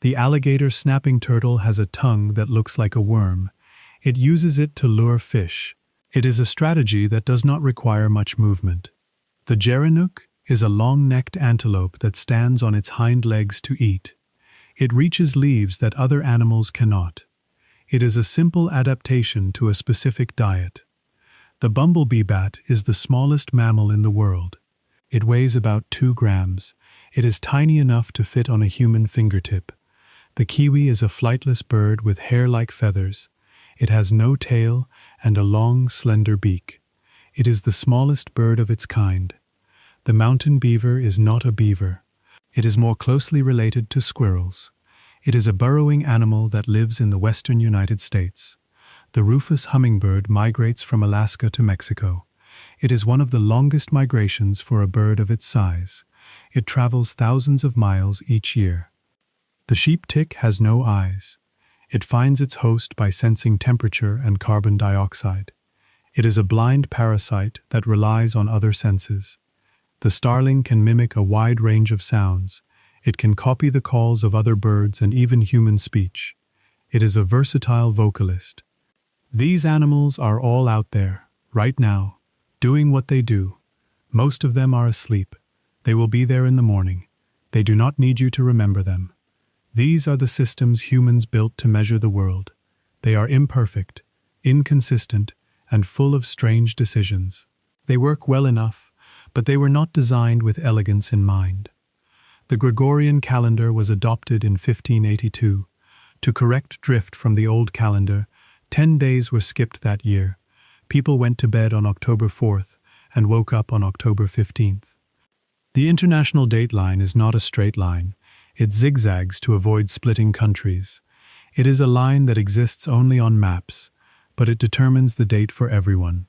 The alligator snapping turtle has a tongue that looks like a worm. It uses it to lure fish. It is a strategy that does not require much movement. The gerenuk is a long-necked antelope that stands on its hind legs to eat. It reaches leaves that other animals cannot. It is a simple adaptation to a specific diet. The bumblebee bat is the smallest mammal in the world. It weighs about 2 grams. It is tiny enough to fit on a human fingertip. The kiwi is a flightless bird with hair-like feathers. It has no tail and a long, slender beak. It is the smallest bird of its kind. The mountain beaver is not a beaver. It is more closely related to squirrels. It is a burrowing animal that lives in the western United States. The rufous hummingbird migrates from Alaska to Mexico. It is one of the longest migrations for a bird of its size. It travels thousands of miles each year. The sheep tick has no eyes. It finds its host by sensing temperature and carbon dioxide. It is a blind parasite that relies on other senses. The starling can mimic a wide range of sounds. It can copy the calls of other birds and even human speech. It is a versatile vocalist. These animals are all out there, right now, doing what they do. Most of them are asleep. They will be there in the morning. They do not need you to remember them. These are the systems humans built to measure the world. They are imperfect, inconsistent, and full of strange decisions. They work well enough, but they were not designed with elegance in mind. The Gregorian calendar was adopted in 1582. To correct drift from the old calendar, 10 days were skipped that year. People went to bed on October 4th and woke up on October 15th. The international date line is not a straight line. It zigzags to avoid splitting countries. It is a line that exists only on maps, but it determines the date for everyone.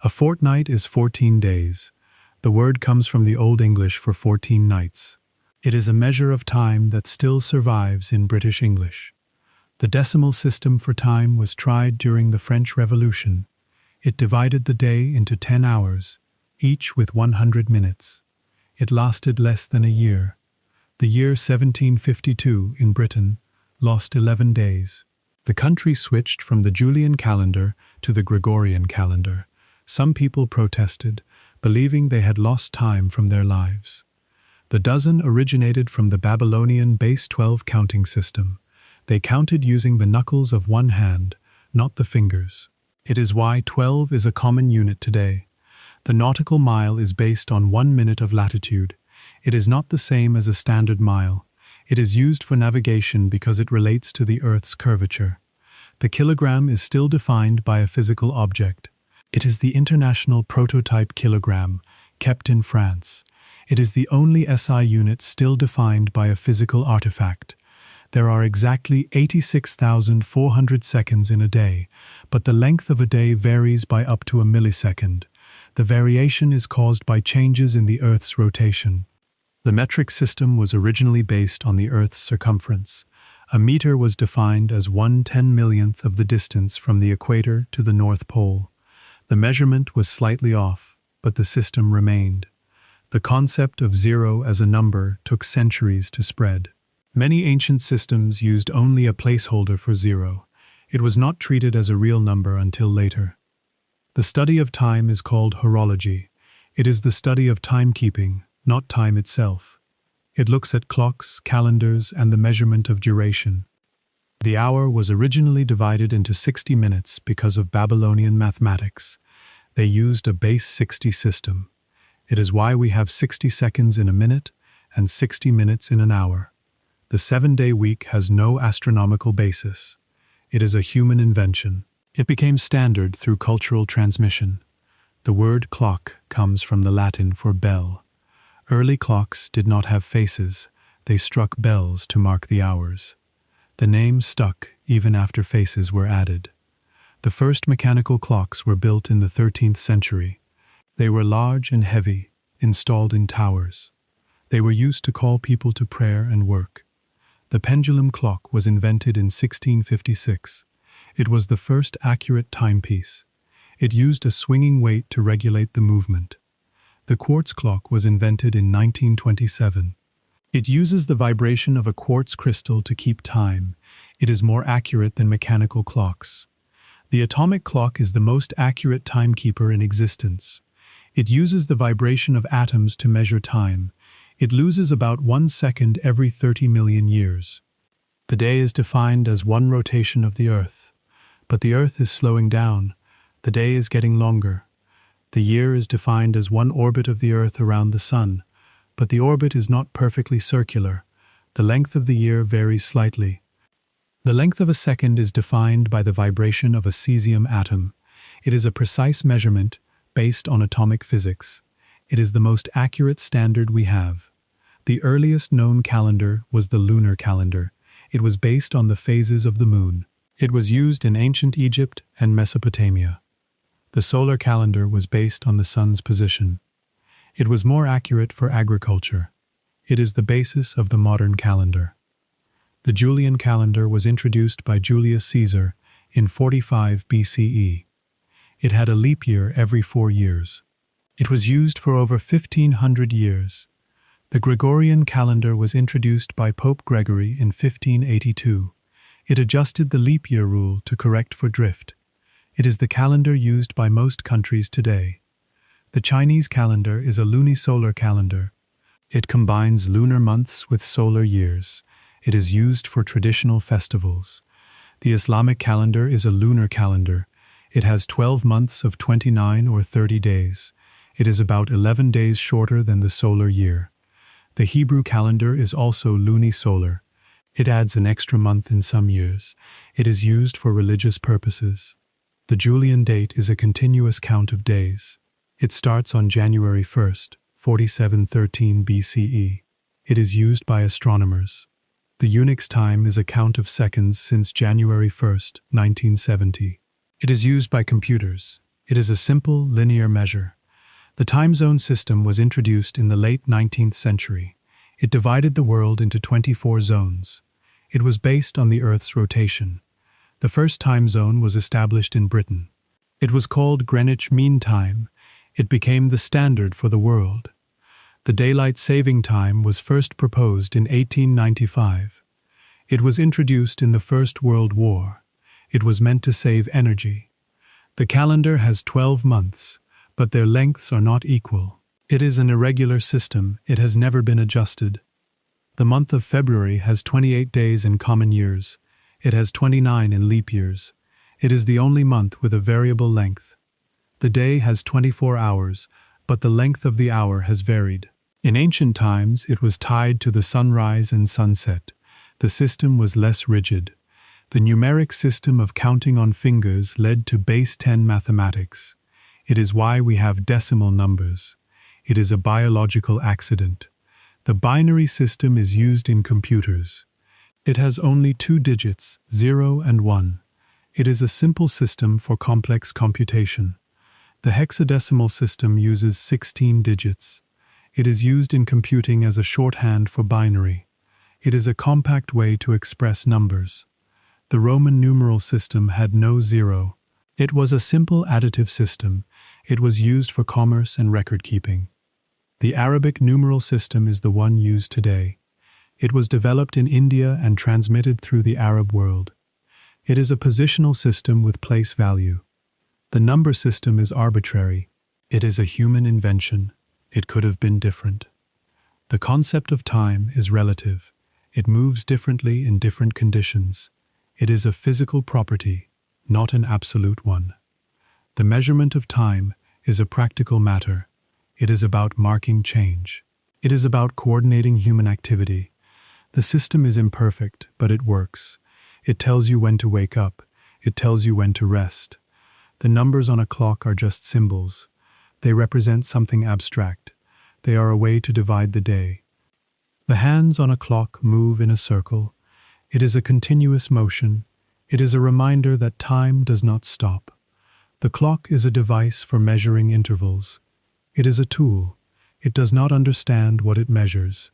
A fortnight is 14 days. The word comes from the Old English for 14 nights. It is a measure of time that still survives in British English. The decimal system for time was tried during the French Revolution. It divided the day into 10 hours, each with 100 minutes. It lasted less than a year. The year 1752 in Britain lost 11 days. The country switched from the Julian calendar to the Gregorian calendar. Some people protested, believing they had lost time from their lives. The dozen originated from the Babylonian base 12 counting system. They counted using the knuckles of one hand, not the fingers. It is why 12 is a common unit today. The nautical mile is based on 1 minute of latitude. It is not the same as a standard mile. It is used for navigation because it relates to the Earth's curvature. The kilogram is still defined by a physical object. It is the international prototype kilogram, kept in France. It is the only SI unit still defined by a physical artifact. There are exactly 86,400 seconds in a day, but the length of a day varies by up to a millisecond. The variation is caused by changes in the Earth's rotation. The metric system was originally based on the Earth's circumference. A meter was defined as 1/10,000,000th of the distance from the equator to the North Pole. The measurement was slightly off, but the system remained. The concept of zero as a number took centuries to spread. Many ancient systems used only a placeholder for zero. It was not treated as a real number until later. The study of time is called horology. It is the study of timekeeping, not time itself. It looks at clocks, calendars, and the measurement of duration. The hour was originally divided into 60 minutes because of Babylonian mathematics. They used a base 60 system. It is why we have 60 seconds in a minute and 60 minutes in an hour. The 7-day week has no astronomical basis. It is a human invention. It became standard through cultural transmission. The word clock comes from the Latin for bell. Early clocks did not have faces. They struck bells to mark the hours. The name stuck even after faces were added. The first mechanical clocks were built in the 13th century. They were large and heavy, installed in towers. They were used to call people to prayer and work. The pendulum clock was invented in 1656. It was the first accurate timepiece. It used a swinging weight to regulate the movement. The quartz clock was invented in 1927. It uses the vibration of a quartz crystal to keep time. It is more accurate than mechanical clocks. The atomic clock is the most accurate timekeeper in existence. It uses the vibration of atoms to measure time. It loses about 1 second every 30 million years. The day is defined as one rotation of the Earth. But the Earth is slowing down. The day is getting longer. The year is defined as one orbit of the Earth around the Sun. But the orbit is not perfectly circular. The length of the year varies slightly. The length of a second is defined by the vibration of a cesium atom. It is a precise measurement based on atomic physics. It is the most accurate standard we have. The earliest known calendar was the lunar calendar. It was based on the phases of the moon. It was used in ancient Egypt and Mesopotamia. The solar calendar was based on the sun's position. It was more accurate for agriculture. It is the basis of the modern calendar. The Julian calendar was introduced by Julius Caesar in 45 BCE. It had a leap year every 4 years. It was used for over 1,500 years. The Gregorian calendar was introduced by Pope Gregory in 1582. It adjusted the leap year rule to correct for drift. It is the calendar used by most countries today. The Chinese calendar is a lunisolar calendar. It combines lunar months with solar years. It is used for traditional festivals. The Islamic calendar is a lunar calendar. It has 12 months of 29 or 30 days. It is about 11 days shorter than the solar year. The Hebrew calendar is also lunisolar. It adds an extra month in some years. It is used for religious purposes. The Julian date is a continuous count of days. It starts on January 1st, 4713 BCE. It is used by astronomers. The Unix time is a count of seconds since January 1st, 1970. It is used by computers. It is a simple, linear measure. The time zone system was introduced in the late 19th century. It divided the world into 24 zones. It was based on the Earth's rotation. The first time zone was established in Britain. It was called Greenwich Mean Time. It became the standard for the world. The daylight saving time was first proposed in 1895. It was introduced in the First World War. It was meant to save energy. The calendar has 12 months, but their lengths are not equal. It is an irregular system, it has never been adjusted. The month of February has 28 days in common years. It has 29 in leap years. It is the only month with a variable length. The day has 24 hours, but the length of the hour has varied. In ancient times, it was tied to the sunrise and sunset. The system was less rigid. The numeric system of counting on fingers led to base 10 mathematics. It is why we have decimal numbers. It is a biological accident. The binary system is used in computers. It has only 2 digits, 0 and 1. It is a simple system for complex computation. The hexadecimal system uses 16 digits. It is used in computing as a shorthand for binary. It is a compact way to express numbers. The Roman numeral system had no zero. It was a simple additive system. It was used for commerce and record-keeping. The Arabic numeral system is the one used today. It was developed in India and transmitted through the Arab world. It is a positional system with place value. The number system is arbitrary. It is a human invention. It could have been different. The concept of time is relative. It moves differently in different conditions. It is a physical property, not an absolute one. The measurement of time is a practical matter. It is about marking change. It is about coordinating human activity. The system is imperfect, but it works. It tells you when to wake up. It tells you when to rest. The numbers on a clock are just symbols. They represent something abstract. They are a way to divide the day. The hands on a clock move in a circle. It is a continuous motion. It is a reminder that time does not stop. The clock is a device for measuring intervals. It is a tool. It does not understand what it measures.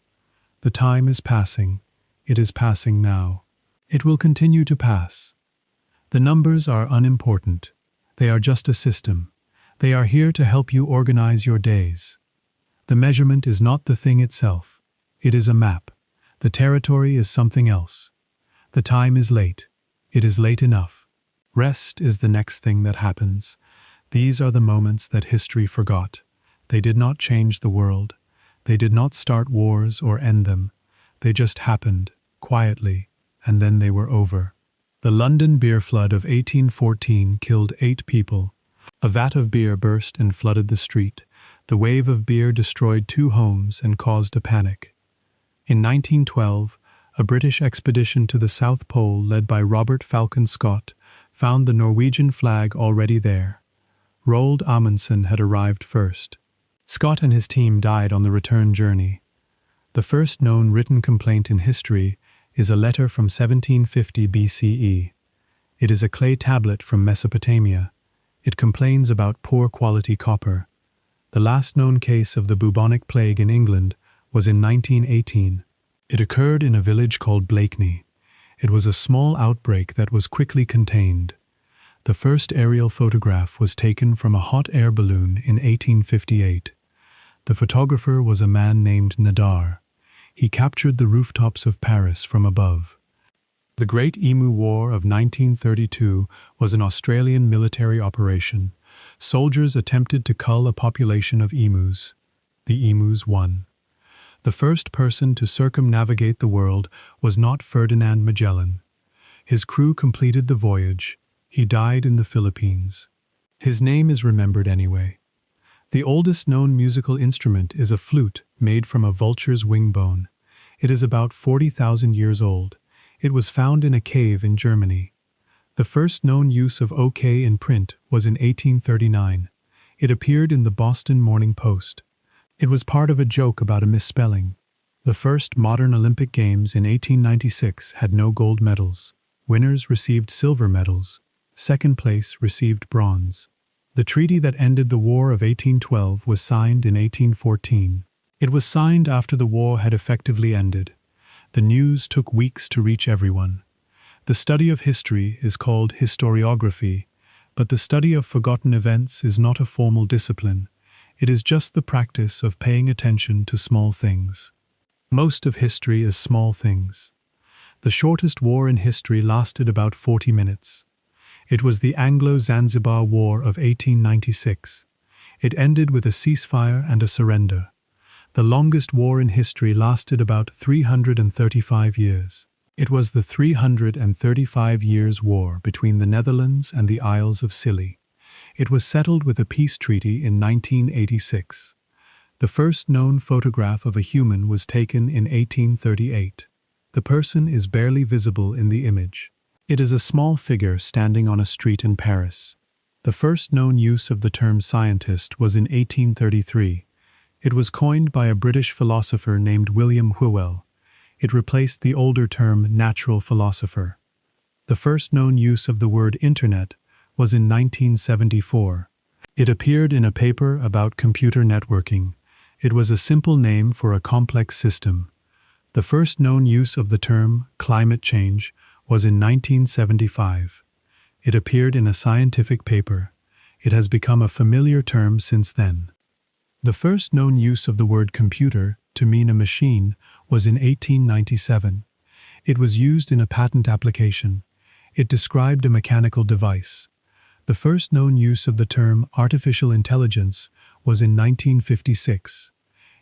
The time is passing. It is passing now. It will continue to pass. The numbers are unimportant. They are just a system. They are here to help you organize your days. The measurement is not the thing itself. It is a map. The territory is something else. The time is late. It is late enough. Rest is the next thing that happens. These are the moments that history forgot. They did not change the world. They did not start wars or end them. They just happened, quietly, and then they were over. The London beer flood of 1814 killed 8 people. A vat of beer burst and flooded the street. The wave of beer destroyed 2 homes and caused a panic. In 1912, a British expedition to the South Pole led by Robert Falcon Scott found the Norwegian flag already there. Roald Amundsen had arrived first. Scott and his team died on the return journey. The first known written complaint in history is a letter from 1750 BCE. It is a clay tablet from Mesopotamia. It complains about poor quality copper. The last known case of the bubonic plague in England was in 1918. It occurred in a village called Blakeney. It was a small outbreak that was quickly contained. The first aerial photograph was taken from a hot air balloon in 1858. The photographer was a man named Nadar. He captured the rooftops of Paris from above. The Great Emu War of 1932 was an Australian military operation. Soldiers attempted to cull a population of emus. The emus won. The first person to circumnavigate the world was not Ferdinand Magellan. His crew completed the voyage. He died in the Philippines. His name is remembered anyway. The oldest known musical instrument is a flute made from a vulture's wing bone. It is about 40,000 years old. It was found in a cave in Germany. The first known use of OK in print was in 1839. It appeared in the Boston Morning Post. It was part of a joke about a misspelling. The first modern Olympic Games in 1896 had no gold medals. Winners received silver medals. Second place received bronze. The treaty that ended the War of 1812 was signed in 1814. It was signed after the war had effectively ended. The news took weeks to reach everyone. The study of history is called historiography, but the study of forgotten events is not a formal discipline. It is just the practice of paying attention to small things. Most of history is small things. The shortest war in history lasted about 40 minutes. It was the Anglo-Zanzibar War of 1896. It ended with a ceasefire and a surrender. The longest war in history lasted about 335 years. It was the 335 Years' War between the Netherlands and the Isles of Scilly. It was settled with a peace treaty in 1986. The first known photograph of a human was taken in 1838. The person is barely visible in the image. It is a small figure standing on a street in Paris. The first known use of the term scientist was in 1833. It was coined by a British philosopher named William Whewell. It replaced the older term natural philosopher. The first known use of the word internet was in 1974. It appeared in a paper about computer networking. It was a simple name for a complex system. The first known use of the term climate change was in 1975. It appeared in a scientific paper. It has become a familiar term since then. The first known use of the word computer to mean a machine was in 1897. It was used in a patent application. It described a mechanical device. The first known use of the term artificial intelligence was in 1956.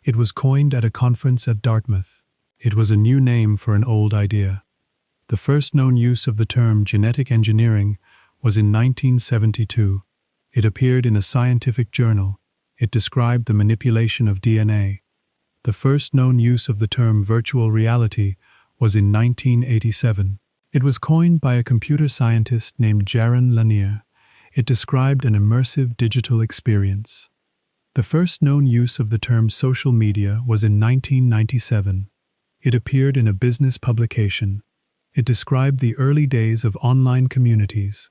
It was coined at a conference at Dartmouth. It was a new name for an old idea. The first known use of the term genetic engineering was in 1972. It appeared in a scientific journal. It described the manipulation of DNA. The first known use of the term virtual reality was in 1987. It was coined by a computer scientist named Jaron Lanier. It described an immersive digital experience. The first known use of the term social media was in 1997. It appeared in a business publication. It described the early days of online communities.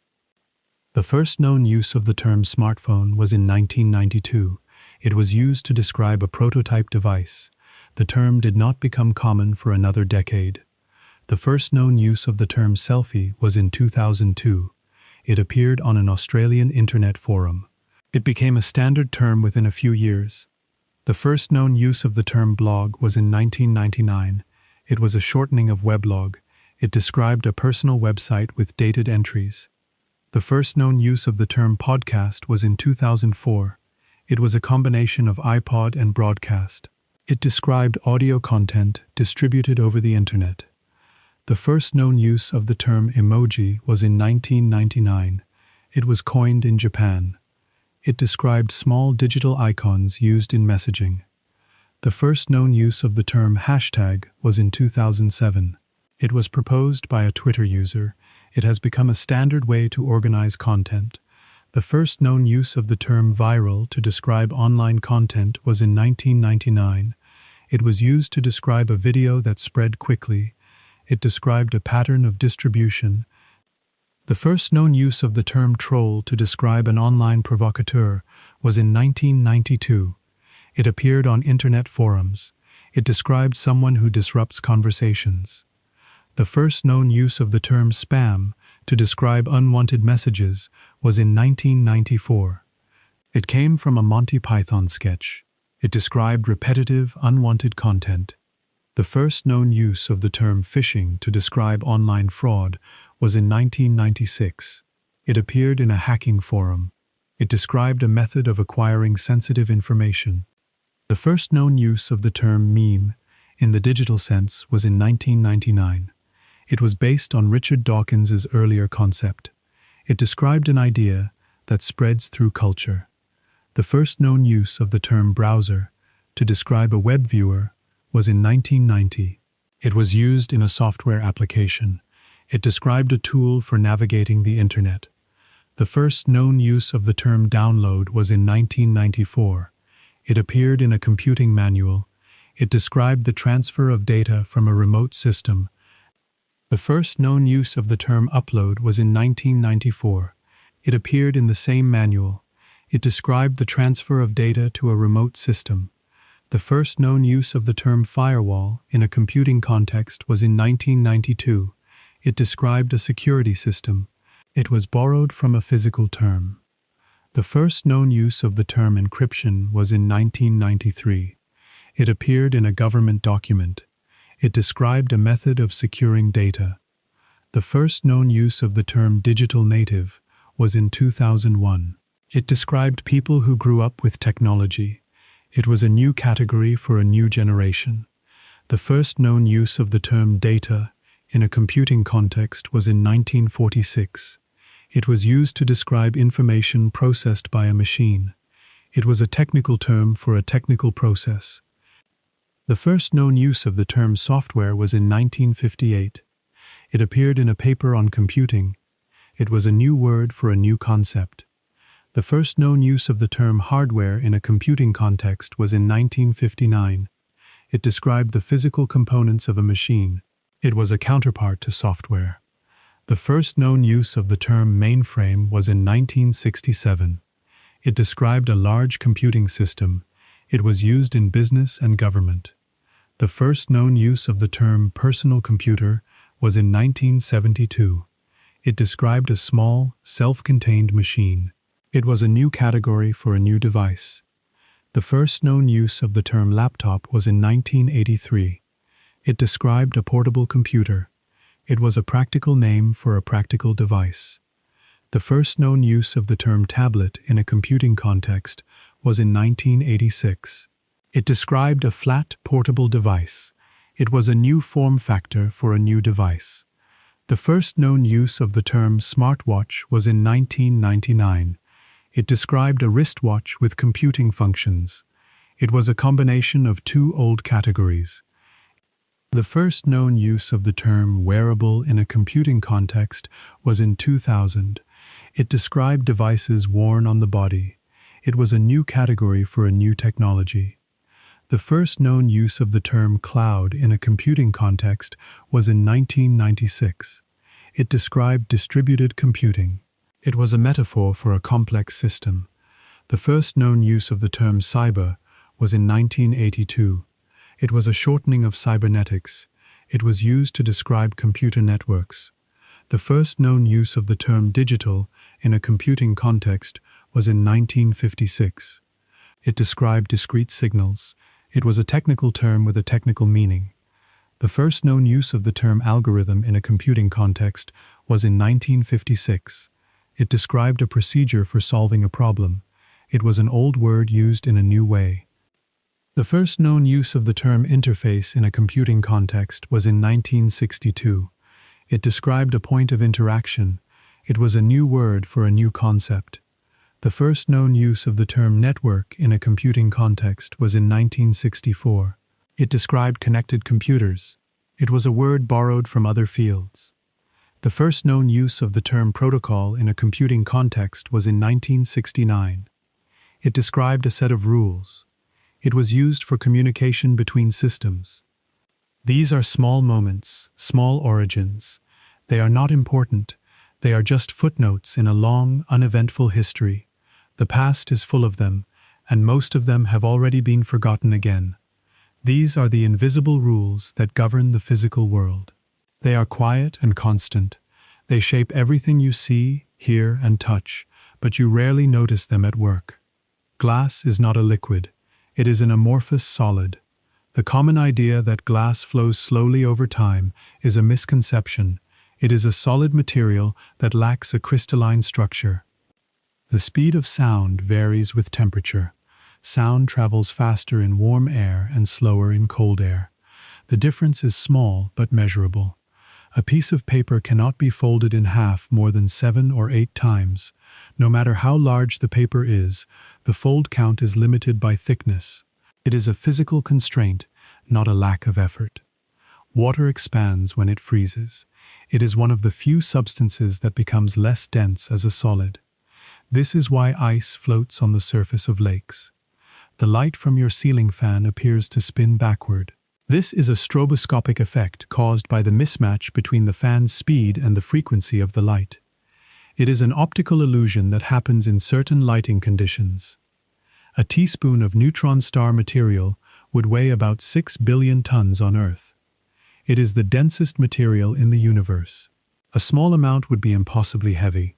The first known use of the term smartphone was in 1992. It was used to describe a prototype device. The term did not become common for another decade. The first known use of the term selfie was in 2002. It appeared on an Australian internet forum. It became a standard term within a few years. The first known use of the term blog was in 1999. It was a shortening of weblog. It described a personal website with dated entries. The first known use of the term podcast was in 2004. It was a combination of iPod and broadcast. It described audio content distributed over the internet. The first known use of the term emoji was in 1999. It was coined in Japan. It described small digital icons used in messaging. The first known use of the term hashtag was in 2007. It was proposed by a Twitter user. It has become a standard way to organize content. The first known use of the term viral to describe online content was in 1999. It was used to describe a video that spread quickly. It described a pattern of distribution. The first known use of the term troll to describe an online provocateur was in 1992. It appeared on internet forums. It described someone who disrupts conversations. The first known use of the term spam to describe unwanted messages was in 1994. It came from a Monty Python sketch. It described repetitive, unwanted content. The first known use of the term phishing to describe online fraud was in 1996. It appeared in a hacking forum. It described a method of acquiring sensitive information. The first known use of the term meme in the digital sense was in 1999. It was based on Richard Dawkins's earlier concept. It described an idea that spreads through culture. The first known use of the term browser to describe a web viewer was in 1990. It was used in a software application. It described a tool for navigating the internet. The first known use of the term download was in 1994. It appeared in a computing manual. It described the transfer of data from a remote system. The first known use of the term upload was in 1994. It appeared in the same manual. It described the transfer of data to a remote system. The first known use of the term firewall in a computing context was in 1992. It described a security system. It was borrowed from a physical term. The first known use of the term encryption was in 1993. It appeared in a government document. It described a method of securing data. The first known use of the term digital native was in 2001. It described people who grew up with technology. It was a new category for a new generation. The first known use of the term data in a computing context was in 1946. It was used to describe information processed by a machine. It was a technical term for a technical process. The first known use of the term software was in 1958. It appeared in a paper on computing. It was a new word for a new concept. The first known use of the term hardware in a computing context was in 1959. It described the physical components of a machine. It was a counterpart to software. The first known use of the term mainframe was in 1967. It described a large computing system. It was used in business and government. The first known use of the term personal computer was in 1972. It described a small, self-contained machine. It was a new category for a new device. The first known use of the term laptop was in 1983. It described a portable computer. It was a practical name for a practical device. The first known use of the term tablet in a computing context was in 1986. It described a flat, portable device. It was a new form factor for a new device. The first known use of the term smartwatch was in 1999. It described a wristwatch with computing functions. It was a combination of two old categories. The first known use of the term wearable in a computing context was in 2000. It described devices worn on the body. It was a new category for a new technology. The first known use of the term cloud in a computing context was in 1996. It described distributed computing. It was a metaphor for a complex system. The first known use of the term cyber was in 1982. It was a shortening of cybernetics. It was used to describe computer networks. The first known use of the term digital in a computing context was in 1956. It described discrete signals. It was a technical term with a technical meaning. The first known use of the term algorithm in a computing context was in 1956. It described a procedure for solving a problem. It was an old word used in a new way. The first known use of the term interface in a computing context was in 1962. It described a point of interaction. It was a new word for a new concept. The first known use of the term network in a computing context was in 1964. It described connected computers. It was a word borrowed from other fields. The first known use of the term protocol in a computing context was in 1969. It described a set of rules. It was used for communication between systems. These are small moments, small origins. They are not important. They are just footnotes in a long, uneventful history. The past is full of them, and most of them have already been forgotten again. These are the invisible rules that govern the physical world. They are quiet and constant. They shape everything you see, hear, and touch, but you rarely notice them at work. Glass is not a liquid. It is an amorphous solid. The common idea that glass flows slowly over time is a misconception. It is a solid material that lacks a crystalline structure. The speed of sound varies with temperature. Sound travels faster in warm air and slower in cold air. The difference is small but measurable. A piece of paper cannot be folded in half more than 7 or 8 times. No matter how large the paper is, the fold count is limited by thickness. It is a physical constraint, not a lack of effort. Water expands when it freezes. It is one of the few substances that becomes less dense as a solid. This is why ice floats on the surface of lakes. The light from your ceiling fan appears to spin backward. This is a stroboscopic effect caused by the mismatch between the fan's speed and the frequency of the light. It is an optical illusion that happens in certain lighting conditions. A teaspoon of neutron star material would weigh about 6 billion tons on Earth. It is the densest material in the universe. A small amount would be impossibly heavy.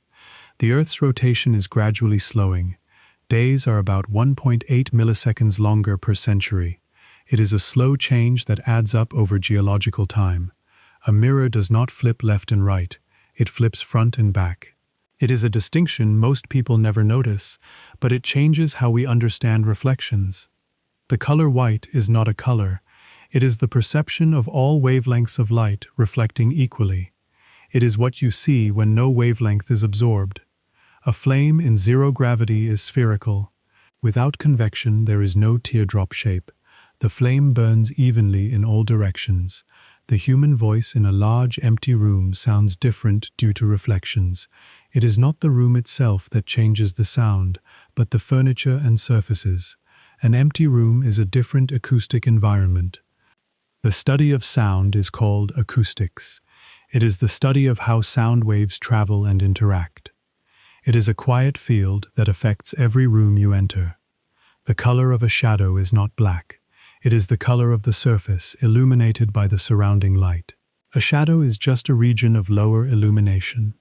The Earth's rotation is gradually slowing. Days are about 1.8 milliseconds longer per century. It is a slow change that adds up over geological time. A mirror does not flip left and right. It flips front and back. It is a distinction most people never notice, but it changes how we understand reflections. The color white is not a color. It is the perception of all wavelengths of light reflecting equally. It is what you see when no wavelength is absorbed. A flame in zero gravity is spherical. Without convection, there is no teardrop shape. The flame burns evenly in all directions. The human voice in a large empty room sounds different due to reflections. It is not the room itself that changes the sound, but the furniture and surfaces. An empty room is a different acoustic environment. The study of sound is called acoustics. It is the study of how sound waves travel and interact. It is a quiet field that affects every room you enter. The color of a shadow is not black. It is the color of the surface illuminated by the surrounding light. A shadow is just a region of lower illumination.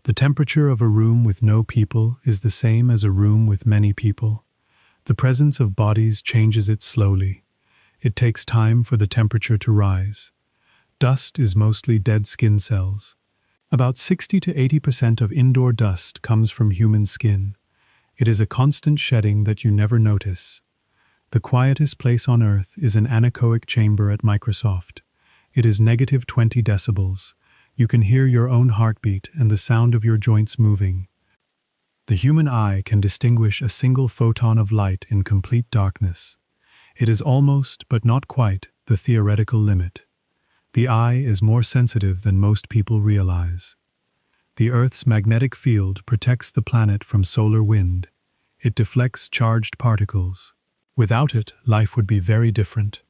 The temperature of a room with no people is the same as a room with many people. The presence of bodies changes it slowly. It takes time for the temperature to rise. Dust is mostly dead skin cells. About 60 to 80% of indoor dust comes from human skin. It is a constant shedding that you never notice. The quietest place on Earth is an anechoic chamber at Microsoft. It is negative 20 decibels. You can hear your own heartbeat and the sound of your joints moving. The human eye can distinguish a single photon of light in complete darkness. It is almost, but not quite, the theoretical limit. The eye is more sensitive than most people realize. The Earth's magnetic field protects the planet from solar wind. It deflects charged particles. Without it, life would be very different.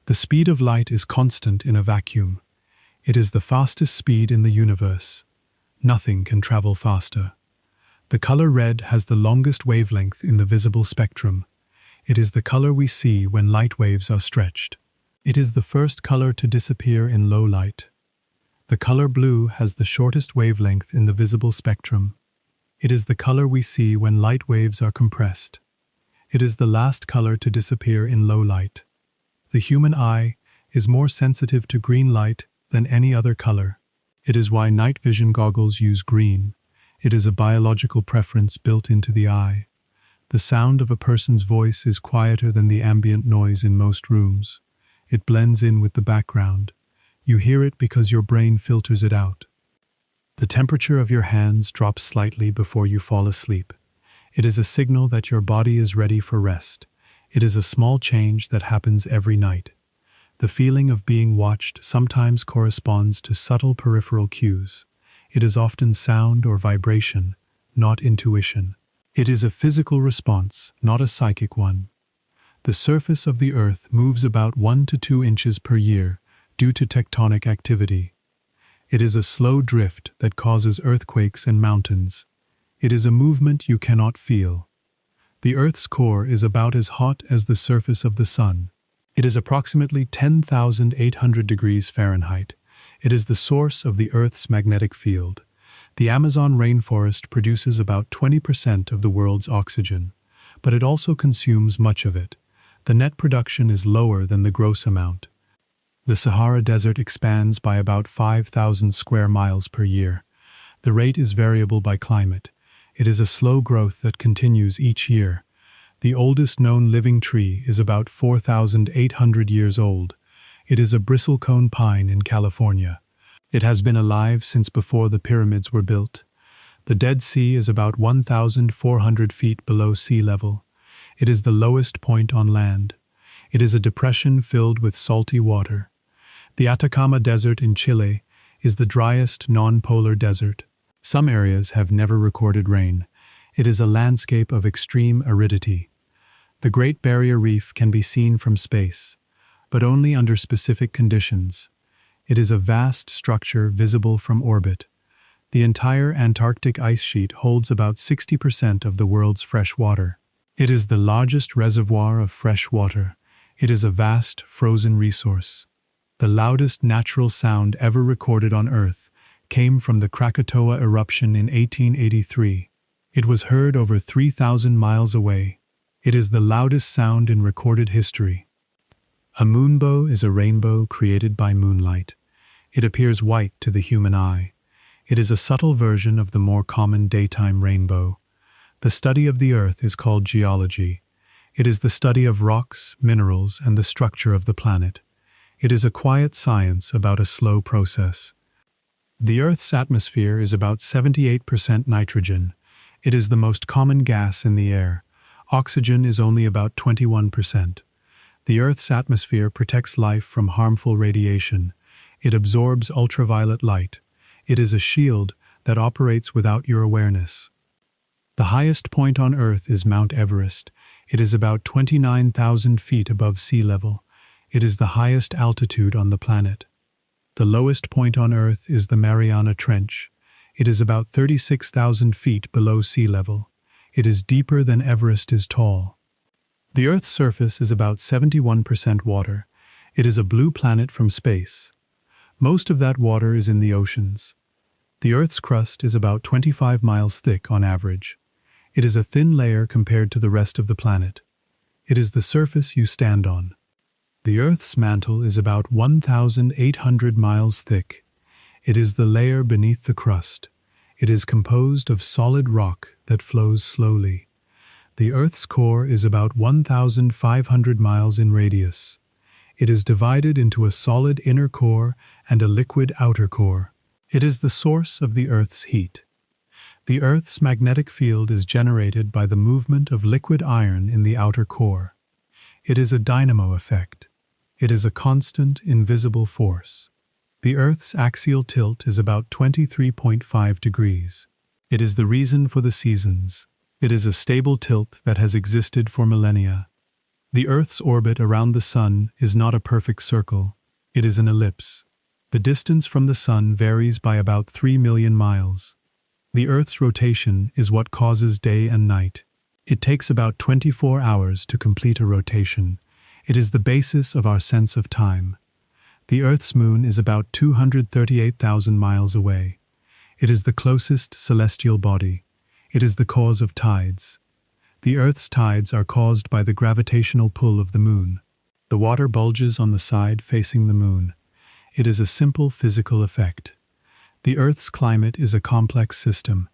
The speed of light is constant in a vacuum. It is the fastest speed in the universe. Nothing can travel faster. The color red has the longest wavelength in the visible spectrum. It is the color we see when light waves are stretched. It is the first color to disappear in low light. The color blue has the shortest wavelength in the visible spectrum. It is the color we see when light waves are compressed. It is the last color to disappear in low light. The human eye is more sensitive to green light than any other color. It is why night vision goggles use green. It is a biological preference built into the eye. The sound of a person's voice is quieter than the ambient noise in most rooms. It blends in with the background. You hear it because your brain filters it out. The temperature of your hands drops slightly before you fall asleep. It is a signal that your body is ready for rest. It is a small change that happens every night. The feeling of being watched sometimes corresponds to subtle peripheral cues. It is often sound or vibration, not intuition. It is a physical response, not a psychic one. The surface of the Earth moves about 1 to 2 inches per year due to tectonic activity. It is a slow drift that causes earthquakes and mountains. It is a movement you cannot feel. The Earth's core is about as hot as the surface of the sun. It is approximately 10,800 degrees Fahrenheit. It is the source of the Earth's magnetic field. The Amazon rainforest produces about 20% of the world's oxygen, but it also consumes much of it. The net production is lower than the gross amount. The Sahara Desert expands by about 5,000 square miles per year. The rate is variable by climate. It is a slow growth that continues each year. The oldest known living tree is about 4,800 years old. It is a bristlecone pine in California. It has been alive since before the pyramids were built. The Dead Sea is about 1,400 feet below sea level. It is the lowest point on land. It is a depression filled with salty water. The Atacama Desert in Chile is the driest non-polar desert. Some areas have never recorded rain. It is a landscape of extreme aridity. The Great Barrier Reef can be seen from space, but only under specific conditions. It is a vast structure visible from orbit. The entire Antarctic ice sheet holds about 60% of the world's fresh water. It is the largest reservoir of fresh water. It is a vast, frozen resource. The loudest natural sound ever recorded on Earth came from the Krakatoa eruption in 1883. It was heard over 3,000 miles away. It is the loudest sound in recorded history. A moonbow is a rainbow created by moonlight. It appears white to the human eye. It is a subtle version of the more common daytime rainbow. The study of the Earth is called geology. It is the study of rocks, minerals, and the structure of the planet. It is a quiet science about a slow process. The Earth's atmosphere is about 78% nitrogen. It is the most common gas in the air. Oxygen is only about 21%. The Earth's atmosphere protects life from harmful radiation. It absorbs ultraviolet light. It is a shield that operates without your awareness. The highest point on Earth is Mount Everest. It is about 29,000 feet above sea level. It is the highest altitude on the planet. The lowest point on Earth is the Mariana Trench. It is about 36,000 feet below sea level. It is deeper than Everest is tall. The Earth's surface is about 71% water. It is a blue planet from space. Most of that water is in the oceans. The Earth's crust is about 25 miles thick on average. It is a thin layer compared to the rest of the planet. It is the surface you stand on. The Earth's mantle is about 1,800 miles thick. It is the layer beneath the crust. It is composed of solid rock that flows slowly. The Earth's core is about 1,500 miles in radius. It is divided into a solid inner core and a liquid outer core. It is the source of the Earth's heat. The Earth's magnetic field is generated by the movement of liquid iron in the outer core. It is a dynamo effect. It is a constant, invisible force. The Earth's axial tilt is about 23.5 degrees. It is the reason for the seasons. It is a stable tilt that has existed for millennia. The Earth's orbit around the Sun is not a perfect circle. It is an ellipse. The distance from the Sun varies by about 3 million miles. The Earth's rotation is what causes day and night. It takes about 24 hours to complete a rotation. It is the basis of our sense of time. The Earth's moon is about 238,000 miles away. It is the closest celestial body. It is the cause of tides. The Earth's tides are caused by the gravitational pull of the moon. The water bulges on the side facing the moon. It is a simple physical effect. The Earth's climate is a complex system.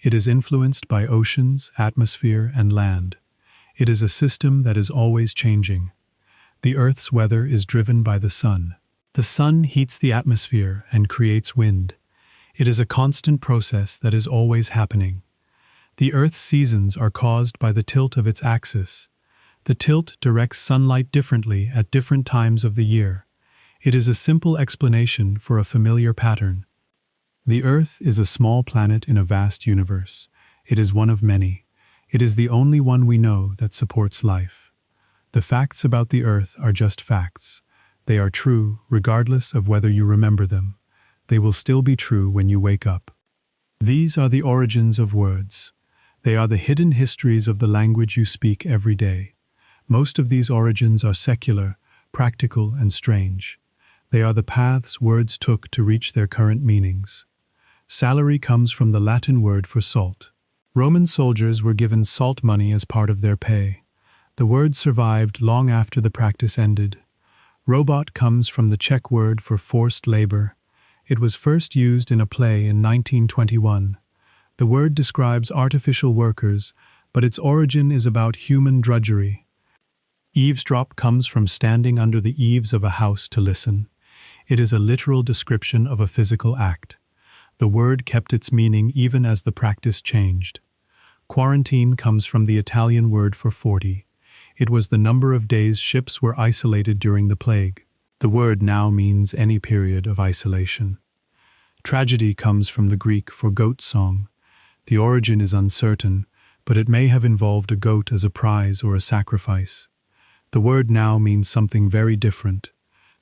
It is influenced by oceans, atmosphere, and land. It is a system that is always changing. The Earth's weather is driven by the sun. The sun heats the atmosphere and creates wind. It is a constant process that is always happening. The Earth's seasons are caused by the tilt of its axis. The tilt directs sunlight differently at different times of the year. It is a simple explanation for a familiar pattern. The Earth is a small planet in a vast universe. It is one of many. It is the only one we know that supports life. The facts about the Earth are just facts. They are true regardless of whether you remember them. They will still be true when you wake up. These are the origins of words. They are the hidden histories of the language you speak every day. Most of these origins are secular, practical, and strange. They are the paths words took to reach their current meanings. Salary comes from the Latin word for salt. Roman soldiers were given salt money as part of their pay. The word survived long after the practice ended. Robot comes from the Czech word for forced labor. It was first used in a play in 1921. The word describes artificial workers, but its origin is about human drudgery. Eavesdrop comes from standing under the eaves of a house to listen. It is a literal description of a physical act. The word kept its meaning even as the practice changed. Quarantine comes from the Italian word for 40. It was the number of days ships were isolated during the plague. The word now means any period of isolation. Tragedy comes from the Greek for goat song. The origin is uncertain, but it may have involved a goat as a prize or a sacrifice. The word now means something very different.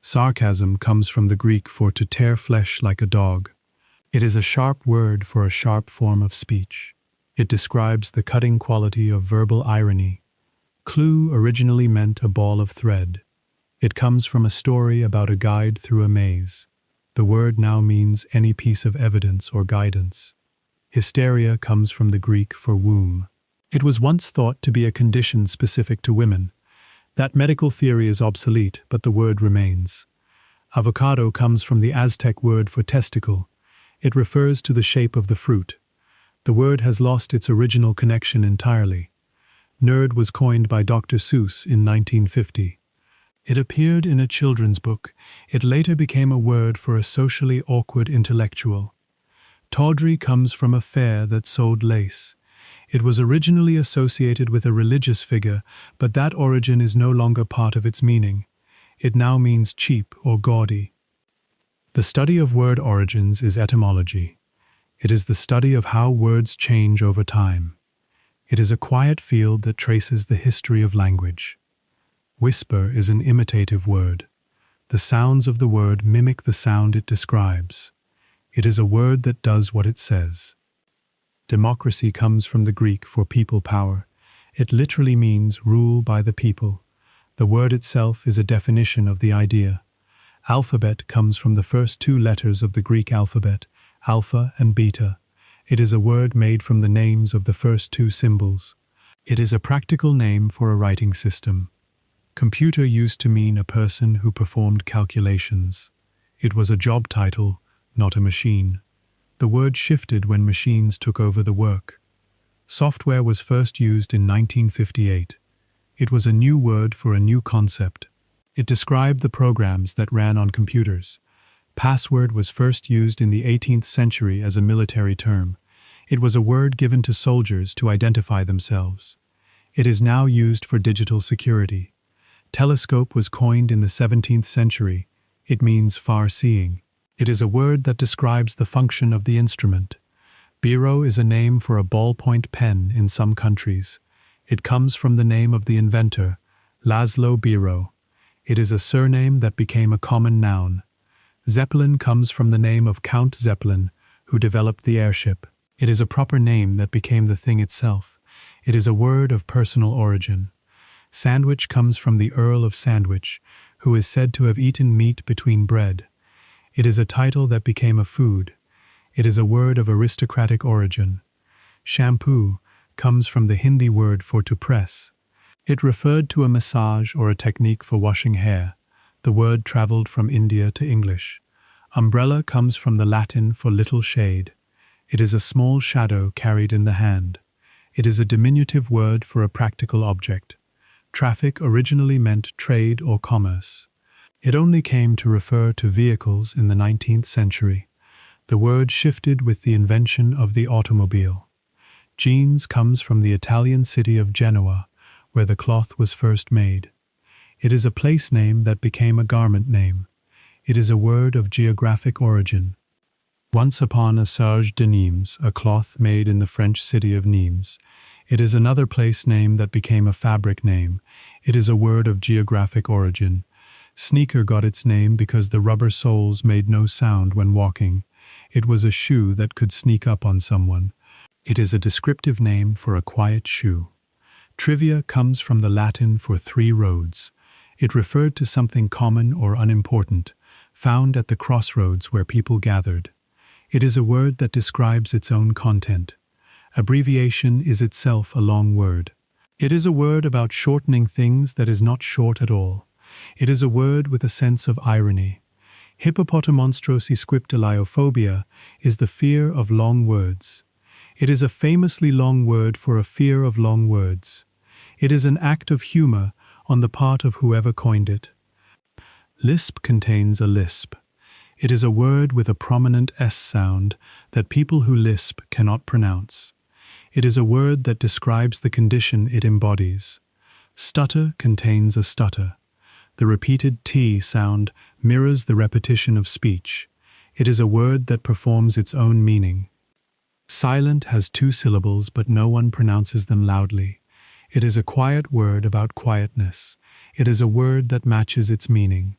Sarcasm comes from the Greek for to tear flesh like a dog. It is a sharp word for a sharp form of speech. It describes the cutting quality of verbal irony. Clue originally meant a ball of thread. It comes from a story about a guide through a maze. The word now means any piece of evidence or guidance. Hysteria comes from the Greek for womb. It was once thought to be a condition specific to women. That medical theory is obsolete, but the word remains. Avocado comes from the Aztec word for testicle. It refers to the shape of the fruit. The word has lost its original connection entirely. Nerd was coined by Dr. Seuss in 1950. It appeared in a children's book. It later became a word for a socially awkward intellectual. Tawdry comes from a fair that sold lace. It was originally associated with a religious figure, but that origin is no longer part of its meaning. It now means cheap or gaudy. The study of word origins is etymology. It is the study of how words change over time. It is a quiet field that traces the history of language. Whisper is an imitative word. The sounds of the word mimic the sound it describes. It is a word that does what it says. Democracy comes from the Greek for people power. It literally means rule by the people. The word itself is a definition of the idea. Alphabet comes from the first two letters of the Greek alphabet, alpha and beta. It is a word made from the names of the first two symbols. It is a practical name for a writing system. Computer used to mean a person who performed calculations. It was a job title, not a machine. The word shifted when machines took over the work. Software was first used in 1958. It was a new word for a new concept. It described the programs that ran on computers. Password was first used in the 18th century as a military term. It was a word given to soldiers to identify themselves. It is now used for digital security. Telescope was coined in the 17th century. It means far-seeing. It is a word that describes the function of the instrument. Biro is a name for a ballpoint pen in some countries. It comes from the name of the inventor, Laszlo Biro. It is a surname that became a common noun. Zeppelin comes from the name of Count Zeppelin, who developed the airship. It is a proper name that became the thing itself. It is a word of personal origin. Sandwich comes from the Earl of Sandwich, who is said to have eaten meat between bread. It is a title that became a food. It is a word of aristocratic origin. Shampoo comes from the Hindi word for to press. It referred to a massage or a technique for washing hair. The word traveled from India to English. Umbrella comes from the Latin for little shade. It is a small shadow carried in the hand. It is a diminutive word for a practical object. Traffic originally meant trade or commerce. It only came to refer to vehicles in the 19th century. The word shifted with the invention of the automobile. Jeans comes from the Italian city of Genoa, where the cloth was first made. It is a place name that became a garment name. It is a word of geographic origin. Once upon a sarge de Nimes, a cloth made in the French city of Nimes. It is another place name that became a fabric name. It is a word of geographic origin. Sneaker got its name because the rubber soles made no sound when walking. It was a shoe that could sneak up on someone. It is a descriptive name for a quiet shoe. Trivia comes from the Latin for three roads. It referred to something common or unimportant, found at the crossroads where people gathered. It is a word that describes its own content. Abbreviation is itself a long word. It is a word about shortening things that is not short at all. It is a word with a sense of irony. Hippopotamonstrosequiptoliophobia is the fear of long words. It is a famously long word for a fear of long words. It is an act of humor on the part of whoever coined it. Lisp contains a lisp. It is a word with a prominent S sound that people who lisp cannot pronounce. It is a word that describes the condition it embodies. Stutter contains a stutter. The repeated T sound mirrors the repetition of speech. It is a word that performs its own meaning. Silent has two syllables, but no one pronounces them loudly. It is a quiet word about quietness. It is a word that matches its meaning.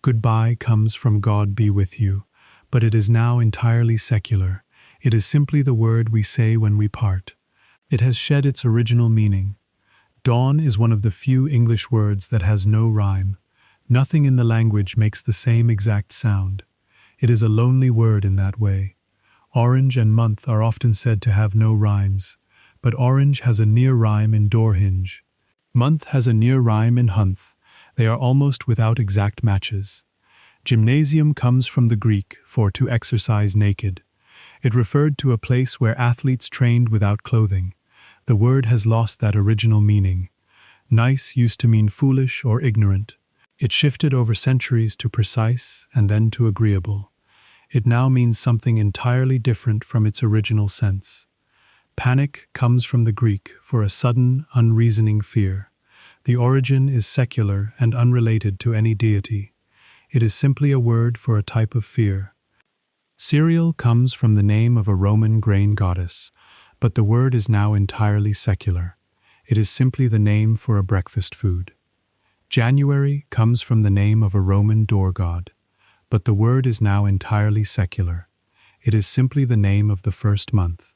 Goodbye comes from God be with you, but it is now entirely secular. It is simply the word we say when we part. It has shed its original meaning. Dawn is one of the few English words that has no rhyme. Nothing in the language makes the same exact sound. It is a lonely word in that way. Orange and month are often said to have no rhymes, but orange has a near rhyme in door hinge. Month has a near rhyme in hunth. They are almost without exact matches. Gymnasium comes from the Greek for to exercise naked. It referred to a place where athletes trained without clothing. The word has lost that original meaning. Nice used to mean foolish or ignorant. It shifted over centuries to precise and then to agreeable. It now means something entirely different from its original sense. Panic comes from the Greek for a sudden, unreasoning fear. The origin is secular and unrelated to any deity. It is simply a word for a type of fear. Cereal comes from the name of a Roman grain goddess, but the word is now entirely secular. It is simply the name for a breakfast food. January comes from the name of a Roman door god, but the word is now entirely secular. It is simply the name of the first month.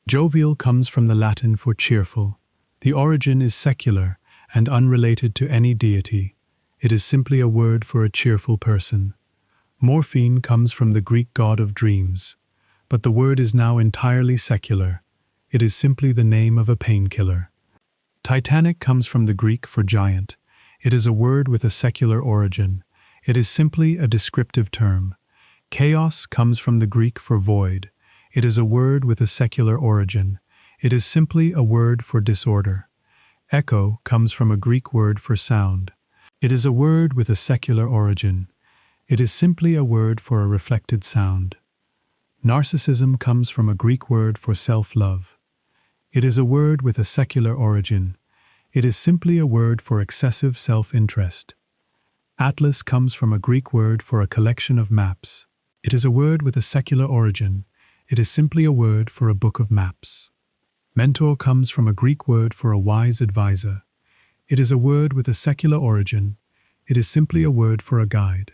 Jovial comes from the Latin for cheerful. The origin is secular and unrelated to any deity. It is simply a word for a cheerful person. Morphine comes from the Greek god of dreams, but the word is now entirely secular. It is simply the name of a painkiller. Titanic comes from the Greek for giant. It is a word with a secular origin. It is simply a descriptive term. Chaos comes from the Greek for void. It is a word with a secular origin. It is simply a word for disorder. Echo comes from a Greek word for sound. It is a word with a secular origin. It is simply a word for a reflected sound. Narcissism comes from a Greek word for self-love. It is a word with a secular origin. It is simply a word for excessive self-interest. Atlas comes from a Greek word for a collection of maps. It is a word with a secular origin. It is simply a word for a book of maps. Mentor comes from a Greek word for a wise advisor. It is a word with a secular origin. It is simply a word for a guide.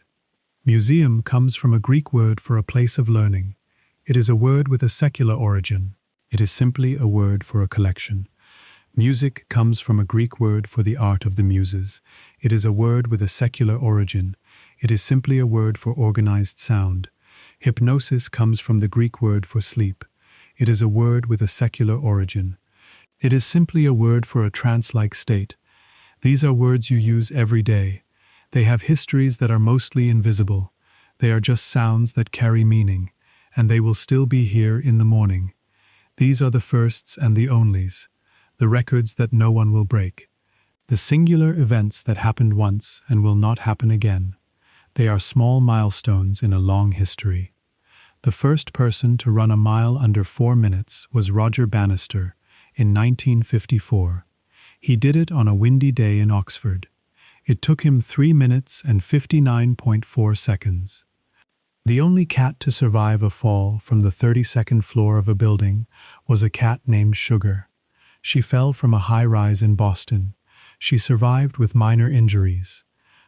Museum comes from a Greek word for a place of learning. It is a word with a secular origin. It is simply a word for a collection. Music comes from a Greek word for the art of the muses. It is a word with a secular origin. It is simply a word for organized sound. Hypnosis comes from the Greek word for sleep. It is a word with a secular origin. It is simply a word for a trance-like state. These are words you use every day. They have histories that are mostly invisible. They are just sounds that carry meaning, and they will still be here in the morning. These are the firsts and the onlys, the records that no one will break, the singular events that happened once and will not happen again. They are small milestones in a long history. The first person to run a mile under 4 minutes was Roger Bannister in 1954. He did it on a windy day in Oxford. It took him 3 minutes and 59.4 seconds. The only cat to survive a fall from the 32nd floor of a building was a cat named Sugar. She fell from a high-rise in Boston. She survived with minor injuries.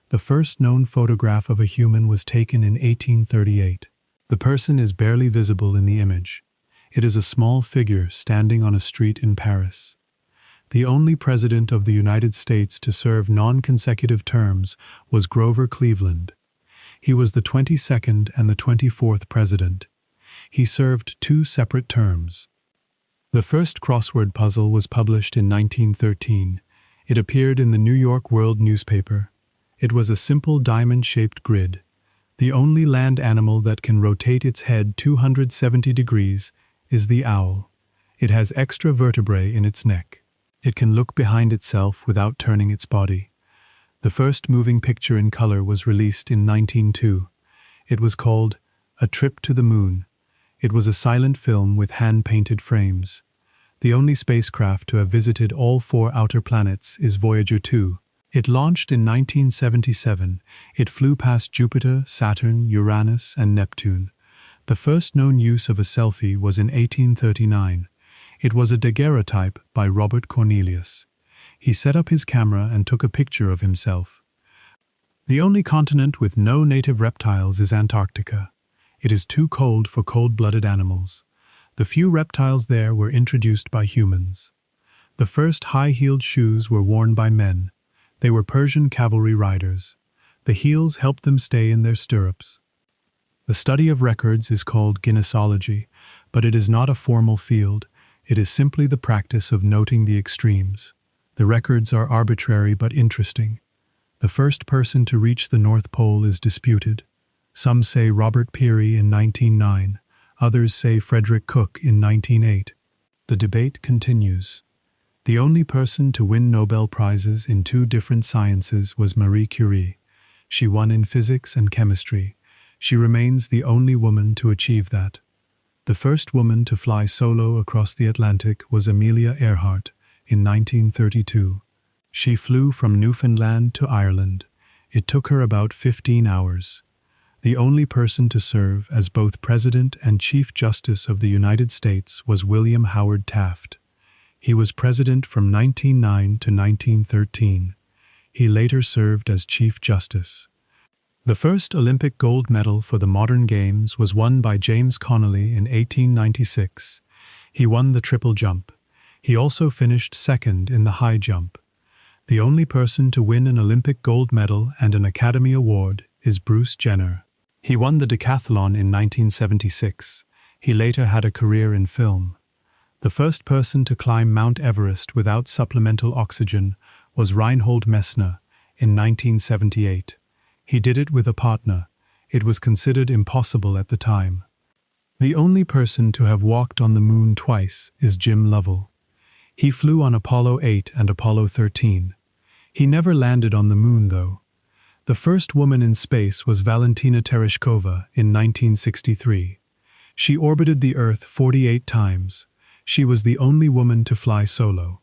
The first known photograph of a human was taken in 1838. The person is barely visible in the image. It is a small figure standing on a street in Paris. The only president of the United States to serve non-consecutive terms was Grover Cleveland. He was the 22nd and the 24th president. He served 2 separate terms. The first crossword puzzle was published in 1913. It appeared in the New York World newspaper. It was a simple diamond-shaped grid. The only land animal that can rotate its head 270 degrees is the owl. It has extra vertebrae in its neck. It can look behind itself without turning its body. The first moving picture in color was released in 1902. It was called A Trip to the Moon. It was a silent film with hand-painted frames. The only spacecraft to have visited all 4 outer planets is Voyager 2. It launched in 1977. It flew past Jupiter, Saturn, Uranus, and Neptune. The first known use of a selfie was in 1839. It was a daguerreotype by Robert Cornelius. He set up his camera and took a picture of himself. The only continent with no native reptiles is Antarctica. It is too cold for cold-blooded animals. The few reptiles there were introduced by humans. The first high-heeled shoes were worn by men. They were Persian cavalry riders. The heels helped them stay in their stirrups. The study of records is called Guinnessology, but it is not a formal field. It is simply the practice of noting the extremes. The records are arbitrary but interesting. The first person to reach the North Pole is disputed. Some say Robert Peary in 1909. Others say Frederick Cook in 1908. The debate continues. The only person to win Nobel Prizes in two different sciences was Marie Curie. She won in physics and chemistry. She remains the only woman to achieve that. The first woman to fly solo across the Atlantic was Amelia Earhart in 1932. She flew from Newfoundland to Ireland. It took her about 15 hours. The only person to serve as both President and Chief Justice of the United States was William Howard Taft. He was president from 1909 to 1913. He later served as Chief Justice. The first Olympic gold medal for the modern games was won by James Connolly in 1896. He won the triple jump. He also finished second in the high jump. The only person to win an Olympic gold medal and an Academy Award is Bruce Jenner. He won the decathlon in 1976. He later had a career in film. The first person to climb Mount Everest without supplemental oxygen was Reinhold Messner in 1978. He did it with a partner. It was considered impossible at the time. The only person to have walked on the moon twice is Jim Lovell. He flew on Apollo 8 and Apollo 13. He never landed on the moon, though. The first woman in space was Valentina Tereshkova in 1963. She orbited the Earth 48 times. She was the only woman to fly solo.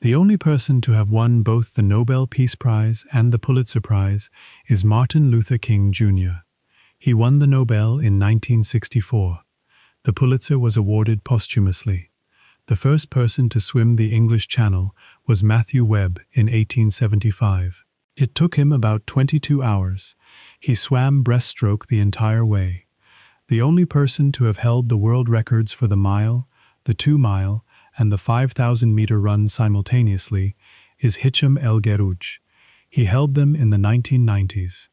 The only person to have won both the Nobel Peace Prize and the Pulitzer Prize is Martin Luther King Jr. He won the Nobel in 1964. The Pulitzer was awarded posthumously. The first person to swim the English Channel was Matthew Webb in 1875. It took him about 22 hours. He swam breaststroke the entire way. The only person to have held the world records for the mile, the 2-mile, and the 5,000-meter run simultaneously is Hicham El Guerrouj. He held them in the 1990s.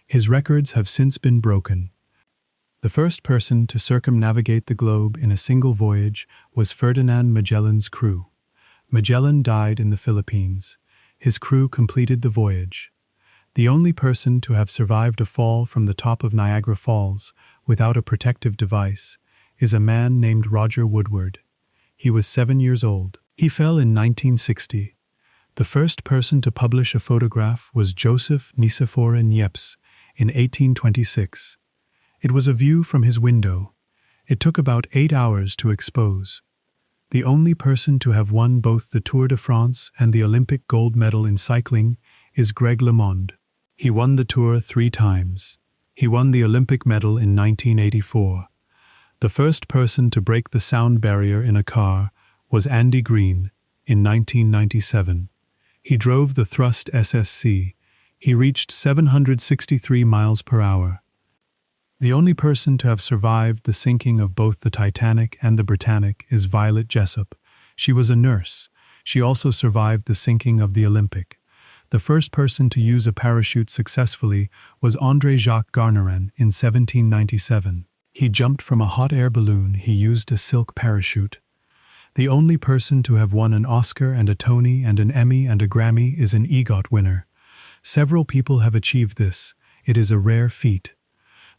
His records have since been broken. The first person to circumnavigate the globe in a single voyage was Ferdinand Magellan's crew. Magellan died in the Philippines. His crew completed the voyage. The only person to have survived a fall from the top of Niagara Falls without a protective device is a man named Roger Woodward. He was 7 years old. He fell in 1960. The first person to publish a photograph was Joseph Nicephore Niepce in 1826. It was a view from his window. It took about 8 hours to expose. The only person to have won both the Tour de France and the Olympic gold medal in cycling is Greg LeMond. He won the Tour 3 times. He won the Olympic medal in 1984. The first person to break the sound barrier in a car was Andy Green in 1997. He drove the Thrust SSC. He reached 763 miles per hour. The only person to have survived the sinking of both the Titanic and the Britannic is Violet Jessop. She was a nurse. She also survived the sinking of the Olympic. The first person to use a parachute successfully was André-Jacques Garnerin in 1797. He jumped from a hot air balloon. He used a silk parachute. The only person to have won an Oscar and a Tony and an Emmy and a Grammy is an EGOT winner. Several people have achieved this. It is a rare feat.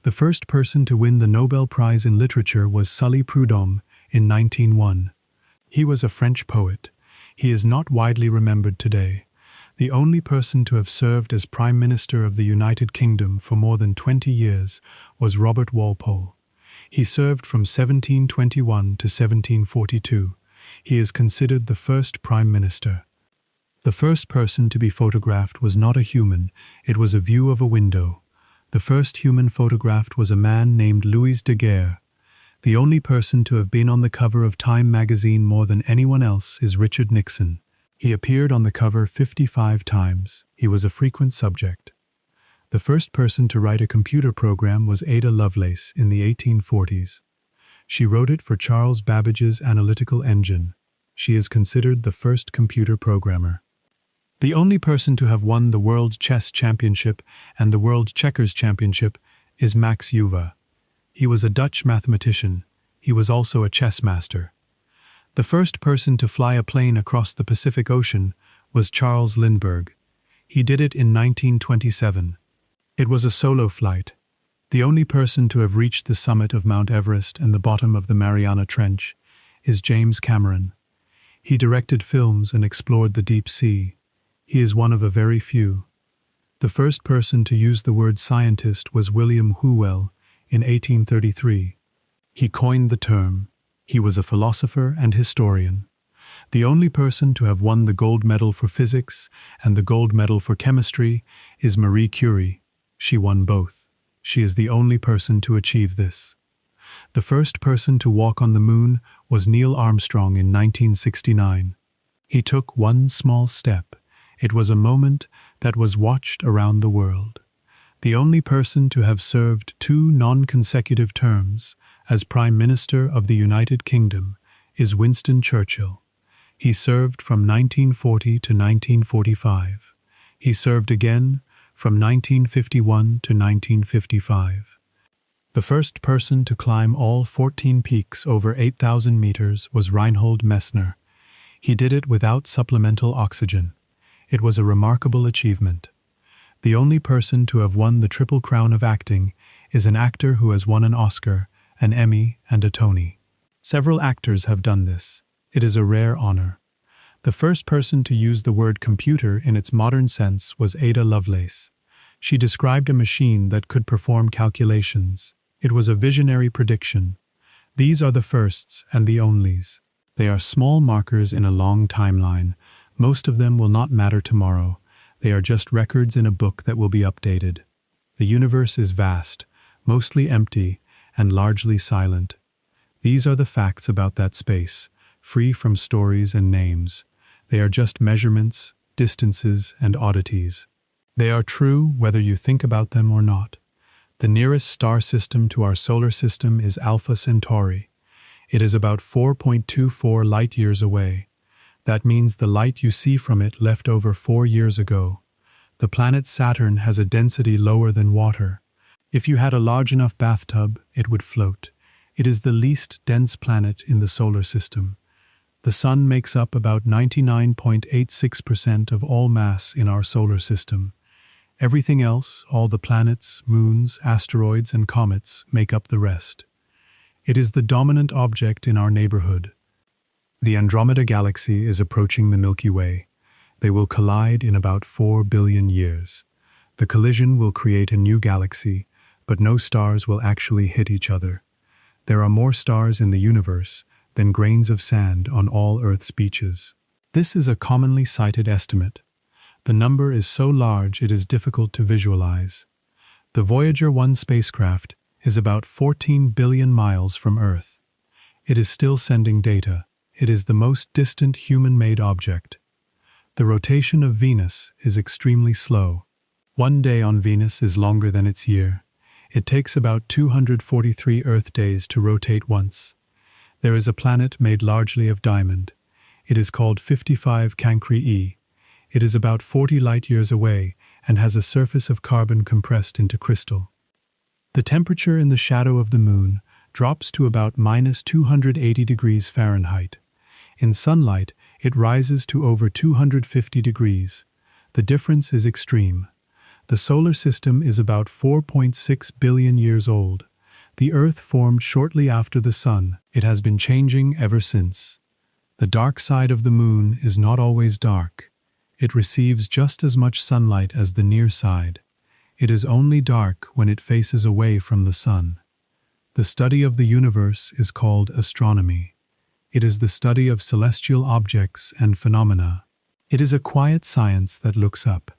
The first person to win the Nobel Prize in Literature was Sully Prudhomme in 1901. He was a French poet. He is not widely remembered today. The only person to have served as Prime Minister of the United Kingdom for more than 20 years was Robert Walpole. He served from 1721 to 1742. He is considered the first Prime Minister. The first person to be photographed was not a human, it was a view of a window. The first human photographed was a man named Louis Daguerre. The only person to have been on the cover of Time magazine more than anyone else is Richard Nixon. He appeared on the cover 55 times. He was a frequent subject. The first person to write a computer program was Ada Lovelace in the 1840s. She wrote it for Charles Babbage's analytical engine. She is considered the first computer programmer. The only person to have won the World Chess Championship and the World Checkers Championship is Max Euwe. He was a Dutch mathematician. He was also a chess master. The first person to fly a plane across the Pacific Ocean was Charles Lindbergh. He did it in 1927. It was a solo flight. The only person to have reached the summit of Mount Everest and the bottom of the Mariana Trench is James Cameron. He directed films and explored the deep sea. He is one of a very few. The first person to use the word scientist was William Whewell in 1833. He coined the term. He was a philosopher and historian. The only person to have won the gold medal for physics and the gold medal for chemistry is Marie Curie. She won both. She is the only person to achieve this. The first person to walk on the moon was Neil Armstrong in 1969. He took one small step. It was a moment that was watched around the world. The only person to have served 2 non-consecutive terms as Prime Minister of the United Kingdom is Winston Churchill. He served from 1940 to 1945. He served again from 1951 to 1955. The first person to climb all 14 peaks over 8,000 meters was Reinhold Messner. He did it without supplemental oxygen. It was a remarkable achievement. The only person to have won the Triple Crown of acting is an actor who has won an Oscar, an Emmy, and a Tony. Several actors have done this. It is a rare honor. The first person to use the word computer in its modern sense was Ada Lovelace. She described a machine that could perform calculations. It was a visionary prediction. These are the firsts and the onlys. They are small markers in a long timeline. Most of them will not matter tomorrow. They are just records in a book that will be updated. The universe is vast, mostly empty, and largely silent. These are the facts about that space, free from stories and names. They are just measurements, distances, and oddities. They are true whether you think about them or not. The nearest star system to our solar system is Alpha Centauri. It is about 4.24 light-years away. That means the light you see from it left over 4 years ago. The planet Saturn has a density lower than water. If you had a large enough bathtub, it would float. It is the least dense planet in the solar system. The Sun makes up about 99.86% of all mass in our solar system. Everything else, all the planets, moons, asteroids, and comets, make up the rest. It is the dominant object in our neighborhood. The Andromeda Galaxy is approaching the Milky Way. They will collide in about 4 billion years. The collision will create a new galaxy, but no stars will actually hit each other. There are more stars in the universe than grains of sand on all Earth's beaches. This is a commonly cited estimate. The number is so large it is difficult to visualize. The Voyager 1 spacecraft is about 14 billion miles from Earth. It is still sending data. It is the most distant human-made object. The rotation of Venus is extremely slow. 1 day on Venus is longer than its year. It takes about 243 Earth days to rotate once. There is a planet made largely of diamond. It is called 55 Cancri E. It is about 40 light-years away and has a surface of carbon compressed into crystal. The temperature in the shadow of the moon drops to about -280 degrees Fahrenheit. In sunlight, it rises to over 250 degrees. The difference is extreme. The solar system is about 4.6 billion years old. The Earth formed shortly after the Sun. It has been changing ever since. The dark side of the moon is not always dark. It receives just as much sunlight as the near side. It is only dark when it faces away from the sun. The study of the universe is called astronomy. It is the study of celestial objects and phenomena. It is a quiet science that looks up.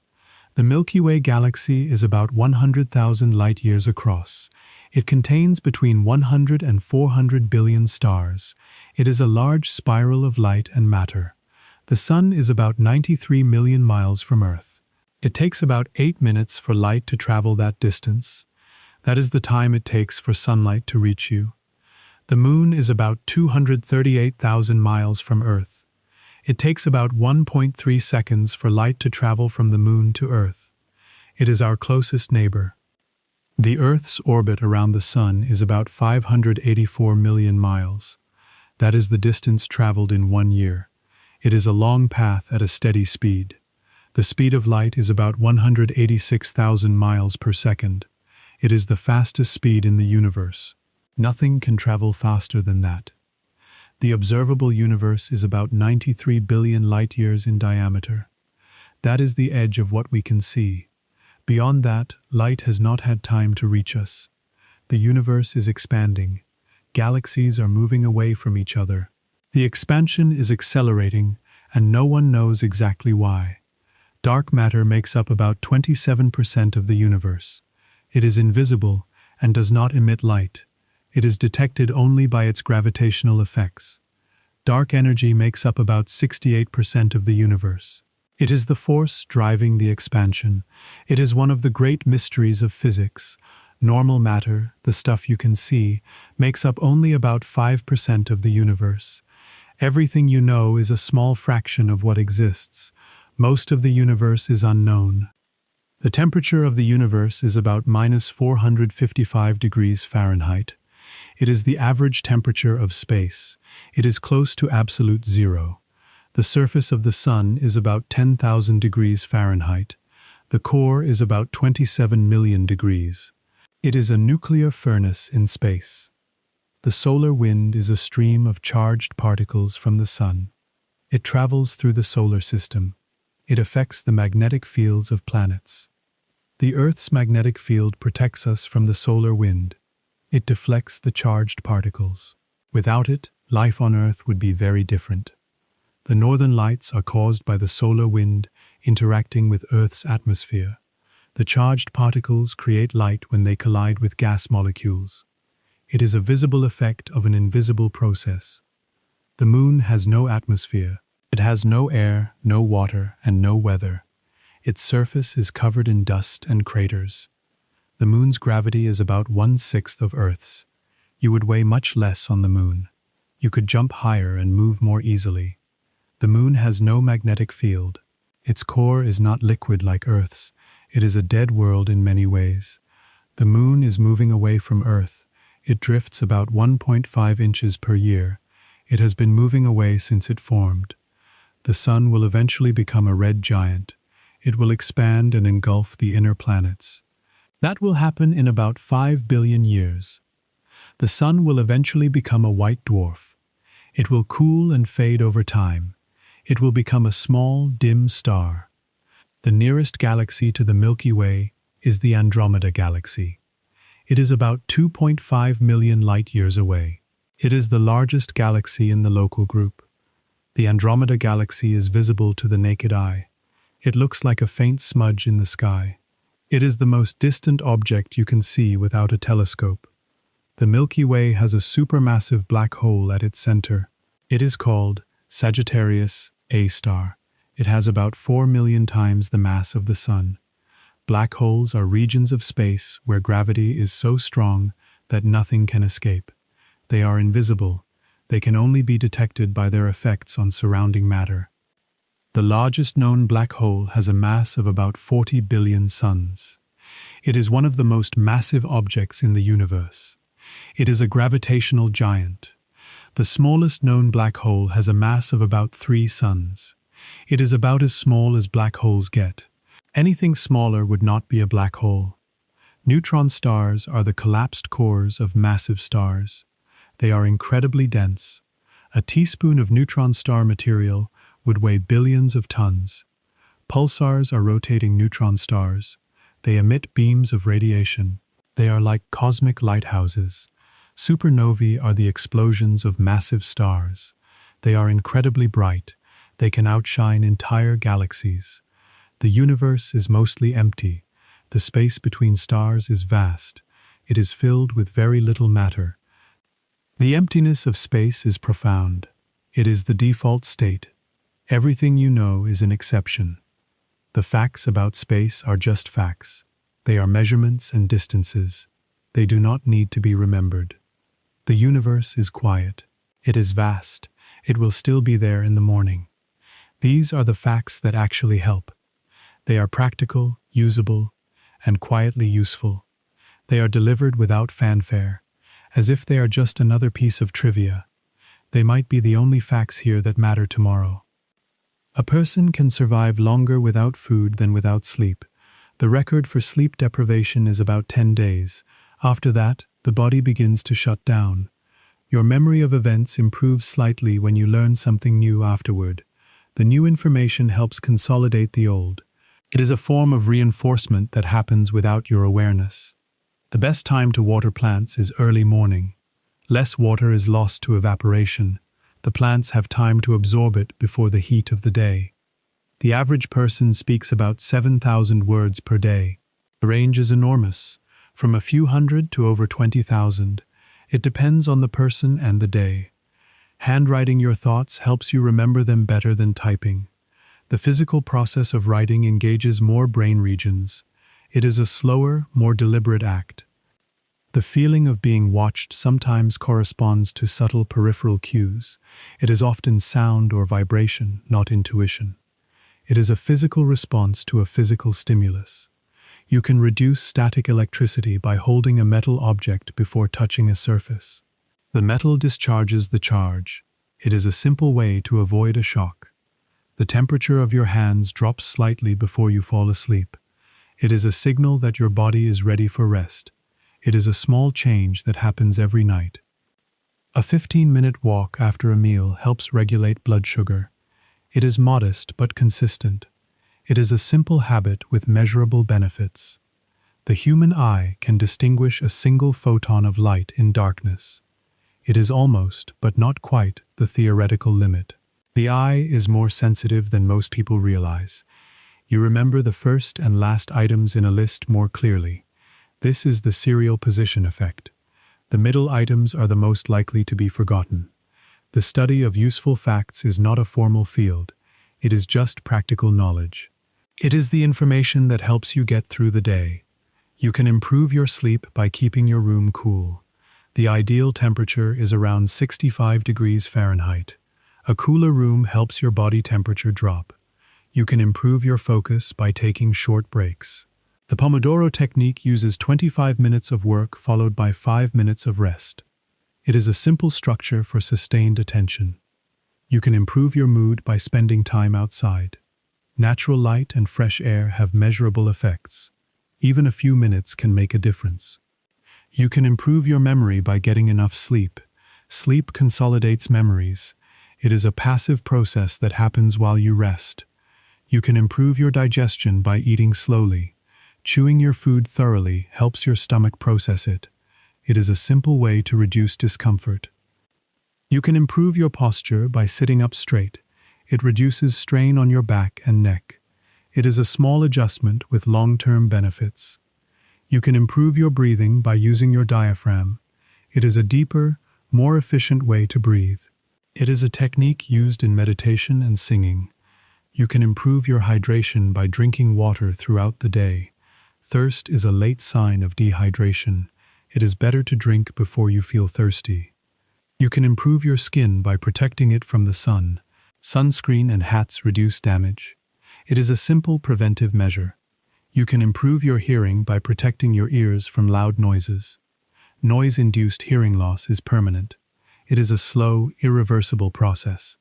The Milky Way galaxy is about 100,000 light-years across. It contains between 100 and 400 billion stars. It is a large spiral of light and matter. The Sun is about 93 million miles from Earth. It takes about 8 minutes for light to travel that distance. That is the time it takes for sunlight to reach you. The Moon is about 238,000 miles from Earth. It takes about 1.3 seconds for light to travel from the Moon to Earth. It is our closest neighbor. The Earth's orbit around the Sun is about 584 million miles. That is the distance traveled in 1 year. It is a long path at a steady speed. The speed of light is about 186,000 miles per second. It is the fastest speed in the universe. Nothing can travel faster than that. The observable universe is about 93 billion light-years in diameter. That is the edge of what we can see. Beyond that, light has not had time to reach us. The universe is expanding. Galaxies are moving away from each other. The expansion is accelerating, and no one knows exactly why. Dark matter makes up about 27% of the universe. It is invisible and does not emit light. It is detected only by its gravitational effects. Dark energy makes up about 68% of the universe. It is the force driving the expansion. It is one of the great mysteries of physics. Normal matter, the stuff you can see, makes up only about 5% of the universe. Everything you know is a small fraction of what exists. Most of the universe is unknown. The temperature of the universe is about -455 degrees Fahrenheit. It is the average temperature of space. It is close to absolute zero. The surface of the Sun is about 10,000 degrees Fahrenheit. The core is about 27 million degrees. It is a nuclear furnace in space. The solar wind is a stream of charged particles from the Sun. It travels through the solar system. It affects the magnetic fields of planets. The Earth's magnetic field protects us from the solar wind. It deflects the charged particles. Without it, life on Earth would be very different. The northern lights are caused by the solar wind interacting with Earth's atmosphere. The charged particles create light when they collide with gas molecules. It is a visible effect of an invisible process. The Moon has no atmosphere. It has no air, no water, and no weather. Its surface is covered in dust and craters. The Moon's gravity is about 1/6 of Earth's. You would weigh much less on the Moon. You could jump higher and move more easily. The Moon has no magnetic field. Its core is not liquid like Earth's. It is a dead world in many ways. The Moon is moving away from Earth. It drifts about 1.5 inches per year. It has been moving away since it formed. The Sun will eventually become a red giant. It will expand and engulf the inner planets. That will happen in about 5 billion years. The Sun will eventually become a white dwarf. It will cool and fade over time. It will become a small, dim star. The nearest galaxy to the Milky Way is the Andromeda Galaxy. It is about 2.5 million light-years away. It is the largest galaxy in the local group. The Andromeda Galaxy is visible to the naked eye. It looks like a faint smudge in the sky. It is the most distant object you can see without a telescope. The Milky Way has a supermassive black hole at its center. It is called Sagittarius A star. It has about 4 million times the mass of the Sun. Black holes are regions of space where gravity is so strong that nothing can escape. They are invisible. They can only be detected by their effects on surrounding matter. The largest known black hole has a mass of about 40 billion suns. It is one of the most massive objects in the universe. It is a gravitational giant. The smallest known black hole has a mass of about 3 suns. It is about as small as black holes get. Anything smaller would not be a black hole. Neutron stars are the collapsed cores of massive stars. They are incredibly dense. A teaspoon of neutron star material would weigh billions of tons. Pulsars are rotating neutron stars. They emit beams of radiation. They are like cosmic lighthouses. Supernovae are the explosions of massive stars. They are incredibly bright. They can outshine entire galaxies. The universe is mostly empty. The space between stars is vast. It is filled with very little matter. The emptiness of space is profound. It is the default state. Everything you know is an exception. The facts about space are just facts. They are measurements and distances. They do not need to be remembered. The universe is quiet. It is vast. It will still be there in the morning. These are the facts that actually help. They are practical, usable, and quietly useful. They are delivered without fanfare, as if they are just another piece of trivia. They might be the only facts here that matter tomorrow. A person can survive longer without food than without sleep, The record for sleep deprivation is about 10 days. After that, the body begins to shut down. Your memory of events improves slightly when you learn something new afterward. The new information helps consolidate the old. It is a form of reinforcement that happens without your awareness. The best time to water plants is early morning. Less water is lost to evaporation. The plants have time to absorb it before the heat of the day. The average person speaks about 7,000 words per day. The range is enormous, from a few hundred to over 20,000. It depends on the person and the day. Handwriting your thoughts helps you remember them better than typing. The physical process of writing engages more brain regions. It is a slower, more deliberate act. The feeling of being watched sometimes corresponds to subtle peripheral cues. It is often sound or vibration, not intuition. It is a physical response to a physical stimulus. You can reduce static electricity by holding a metal object before touching a surface. The metal discharges the charge. It is a simple way to avoid a shock. The temperature of your hands drops slightly before you fall asleep. It is a signal that your body is ready for rest. It is a small change that happens every night. A 15-minute walk after a meal helps regulate blood sugar. It is modest but consistent. It is a simple habit with measurable benefits. The human eye can distinguish a single photon of light in darkness. It is almost, but not quite, the theoretical limit. The eye is more sensitive than most people realize. You remember the first and last items in a list more clearly. This is the serial position effect. The middle items are the most likely to be forgotten. The study of useful facts is not a formal field. It is just practical knowledge. It is the information that helps you get through the day. You can improve your sleep by keeping your room cool. The ideal temperature is around 65 degrees Fahrenheit. A cooler room helps your body temperature drop. You can improve your focus by taking short breaks. The Pomodoro technique uses 25 minutes of work followed by 5 minutes of rest. It is a simple structure for sustained attention. You can improve your mood by spending time outside. Natural light and fresh air have measurable effects. Even a few minutes can make a difference. You can improve your memory by getting enough sleep. Sleep consolidates memories. It is a passive process that happens while you rest. You can improve your digestion by eating slowly. Chewing your food thoroughly helps your stomach process it. It is a simple way to reduce discomfort. You can improve your posture by sitting up straight. It reduces strain on your back and neck. It is a small adjustment with long-term benefits. You can improve your breathing by using your diaphragm. It is a deeper, more efficient way to breathe. It is a technique used in meditation and singing. You can improve your hydration by drinking water throughout the day. Thirst is a late sign of dehydration. It is better to drink before you feel thirsty. You can improve your skin by protecting it from the sun. Sunscreen and hats reduce damage. It is a simple preventive measure. You can improve your hearing by protecting your ears from loud noises. Noise-induced hearing loss is permanent. It is a slow, irreversible process.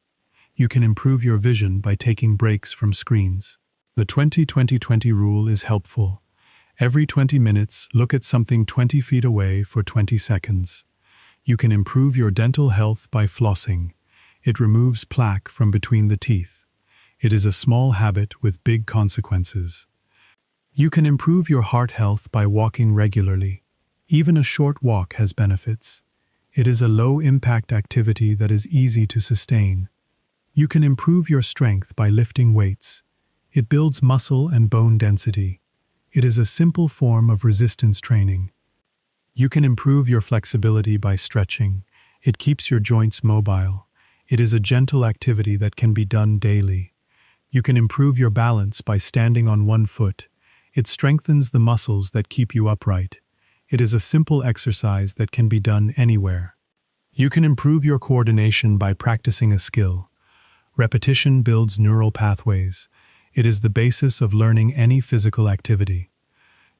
You can improve your vision by taking breaks from screens. The 20-20-20 rule is helpful. Every 20 minutes, look at something 20 feet away for 20 seconds. You can improve your dental health by flossing. It removes plaque from between the teeth. It is a small habit with big consequences. You can improve your heart health by walking regularly. Even a short walk has benefits. It is a low-impact activity that is easy to sustain. You can improve your strength by lifting weights. It builds muscle and bone density. It is a simple form of resistance training. You can improve your flexibility by stretching. It keeps your joints mobile. It is a gentle activity that can be done daily. You can improve your balance by standing on one foot. It strengthens the muscles that keep you upright. It is a simple exercise that can be done anywhere. You can improve your coordination by practicing a skill. Repetition builds neural pathways. It is the basis of learning any physical activity.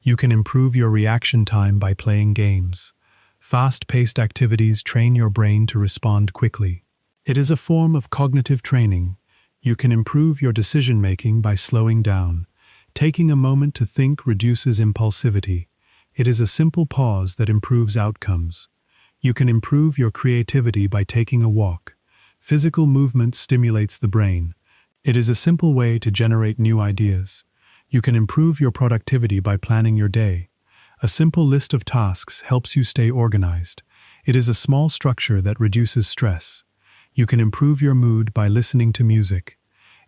You can improve your reaction time by playing games. Fast-paced activities train your brain to respond quickly. It is a form of cognitive training. You can improve your decision-making by slowing down. Taking a moment to think reduces impulsivity. It is a simple pause that improves outcomes. You can improve your creativity by taking a walk. Physical movement stimulates the brain. It is a simple way to generate new ideas. You can improve your productivity by planning your day. A simple list of tasks helps you stay organized. It is a small structure that reduces stress. You can improve your mood by listening to music.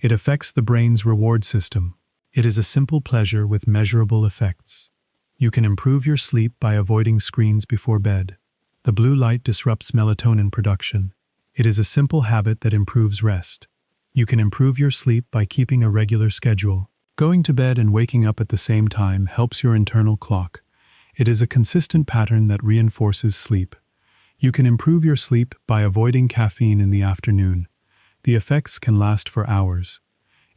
It affects the brain's reward system. It is a simple pleasure with measurable effects. You can improve your sleep by avoiding screens before bed. The blue light disrupts melatonin production. It is a simple habit that improves rest. You can improve your sleep by keeping a regular schedule. Going to bed and waking up at the same time helps your internal clock. It is a consistent pattern that reinforces sleep. You can improve your sleep by avoiding caffeine in the afternoon. The effects can last for hours.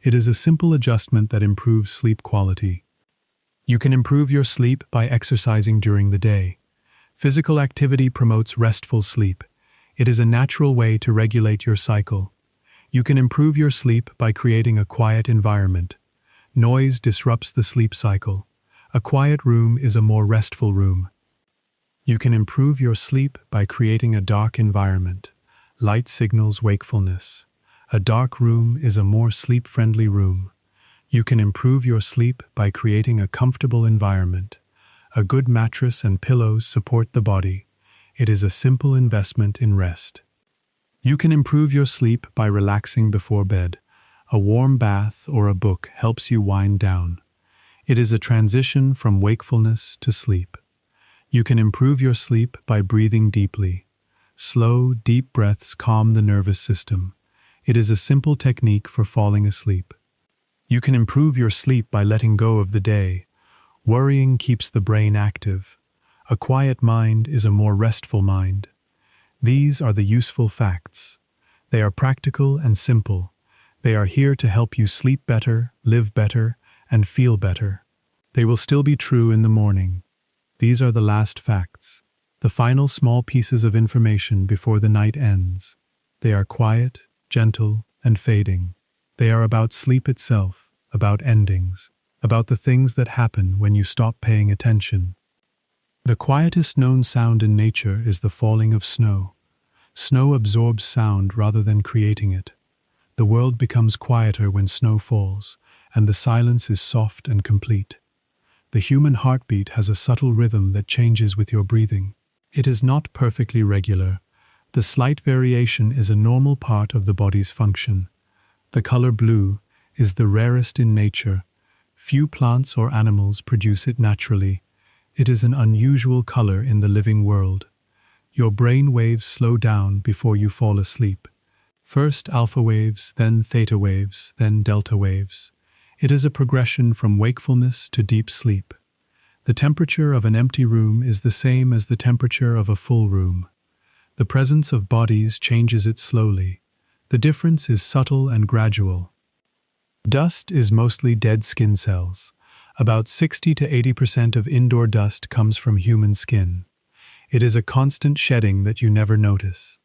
It is a simple adjustment that improves sleep quality. You can improve your sleep by exercising during the day. Physical activity promotes restful sleep. It is a natural way to regulate your cycle. You can improve your sleep by creating a quiet environment. Noise disrupts the sleep cycle. A quiet room is a more restful room. You can improve your sleep by creating a dark environment. Light signals wakefulness. A dark room is a more sleep-friendly room. You can improve your sleep by creating a comfortable environment. A good mattress and pillows support the body. It is a simple investment in rest. You can improve your sleep by relaxing before bed. A warm bath or a book helps you wind down. It is a transition from wakefulness to sleep. You can improve your sleep by breathing deeply. Slow, deep breaths calm the nervous system. It is a simple technique for falling asleep. You can improve your sleep by letting go of the day. Worrying keeps the brain active. A quiet mind is a more restful mind. These are the useful facts. They are practical and simple. They are here to help you sleep better, live better, and feel better. They will still be true in the morning. These are the last facts, the final small pieces of information before the night ends. They are quiet, gentle, and fading. They are about sleep itself, about endings, about the things that happen when you stop paying attention. The quietest known sound in nature is the falling of snow. Snow absorbs sound rather than creating it. The world becomes quieter when snow falls, and the silence is soft and complete. The human heartbeat has a subtle rhythm that changes with your breathing. It is not perfectly regular. The slight variation is a normal part of the body's function. The color blue is the rarest in nature. Few plants or animals produce it naturally. It is an unusual color in the living world. Your brain waves slow down before you fall asleep. First alpha waves, then theta waves, then delta waves. It is a progression from wakefulness to deep sleep. The temperature of an empty room is the same as the temperature of a full room. The presence of bodies changes it slowly. The difference is subtle and gradual. Dust is mostly dead skin cells. About 60 to 80% of indoor dust comes from human skin. It is a constant shedding that you never notice.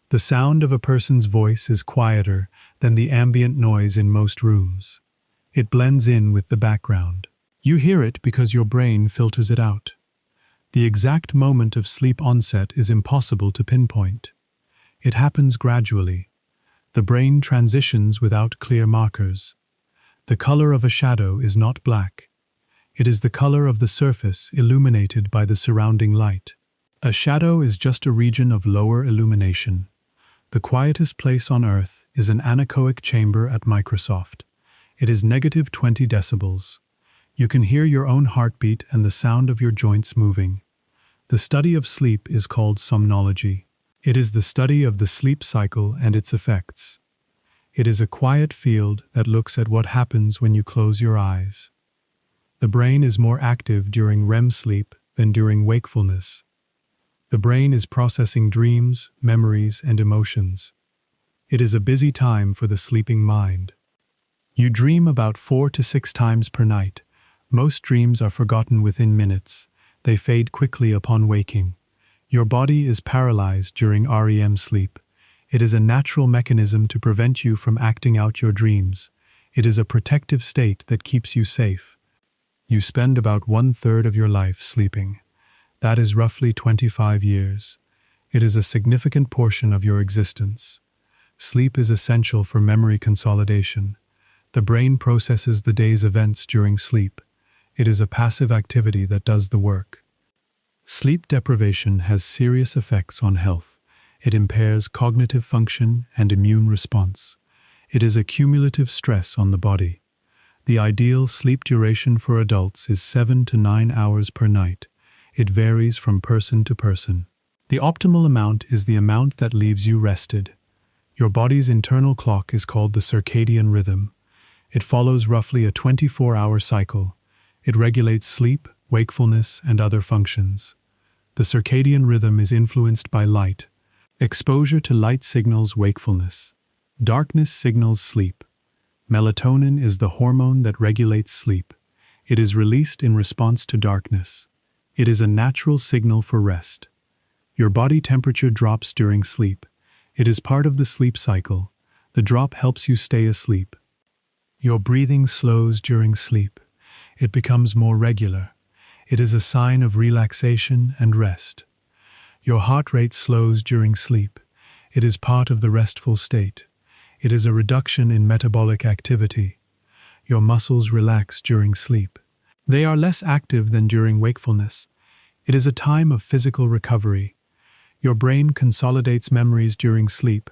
The sound of a person's voice is quieter than the ambient noise in most rooms. It blends in with the background. You hear it because your brain filters it out. The exact moment of sleep onset is impossible to pinpoint. It happens gradually. The brain transitions without clear markers. The color of a shadow is not black. It is the color of the surface illuminated by the surrounding light. A shadow is just a region of lower illumination. The quietest place on Earth is an anechoic chamber at Microsoft. It is negative 20 decibels. You can hear your own heartbeat and the sound of your joints moving. The study of sleep is called somnology. It is the study of the sleep cycle and its effects. It is a quiet field that looks at what happens when you close your eyes. The brain is more active during REM sleep than during wakefulness. The brain is processing dreams, memories, and emotions. It is a busy time for the sleeping mind. You dream about 4 to 6 times per night. Most dreams are forgotten within minutes. They fade quickly upon waking. Your body is paralyzed during REM sleep. It is a natural mechanism to prevent you from acting out your dreams. It is a protective state that keeps you safe. You spend about 1/3 of your life sleeping. That is roughly 25 years. It is a significant portion of your existence. Sleep is essential for memory consolidation. The brain processes the day's events during sleep. It is a passive activity that does the work. Sleep deprivation has serious effects on health. It impairs cognitive function and immune response. It is a cumulative stress on the body. The ideal sleep duration for adults is 7 to 9 hours per night. It varies from person to person. The optimal amount is the amount that leaves you rested. Your body's internal clock is called the circadian rhythm. It follows roughly a 24-hour cycle. It regulates sleep, wakefulness, and other functions. The circadian rhythm is influenced by light. Exposure to light signals wakefulness. Darkness signals sleep. Melatonin is the hormone that regulates sleep. It is released in response to darkness. It is a natural signal for rest. Your body temperature drops during sleep. It is part of the sleep cycle. The drop helps you stay asleep. Your breathing slows during sleep. It becomes more regular. It is a sign of relaxation and rest. Your heart rate slows during sleep. It is part of the restful state. It is a reduction in metabolic activity. Your muscles relax during sleep. They are less active than during wakefulness. It is a time of physical recovery. Your brain consolidates memories during sleep.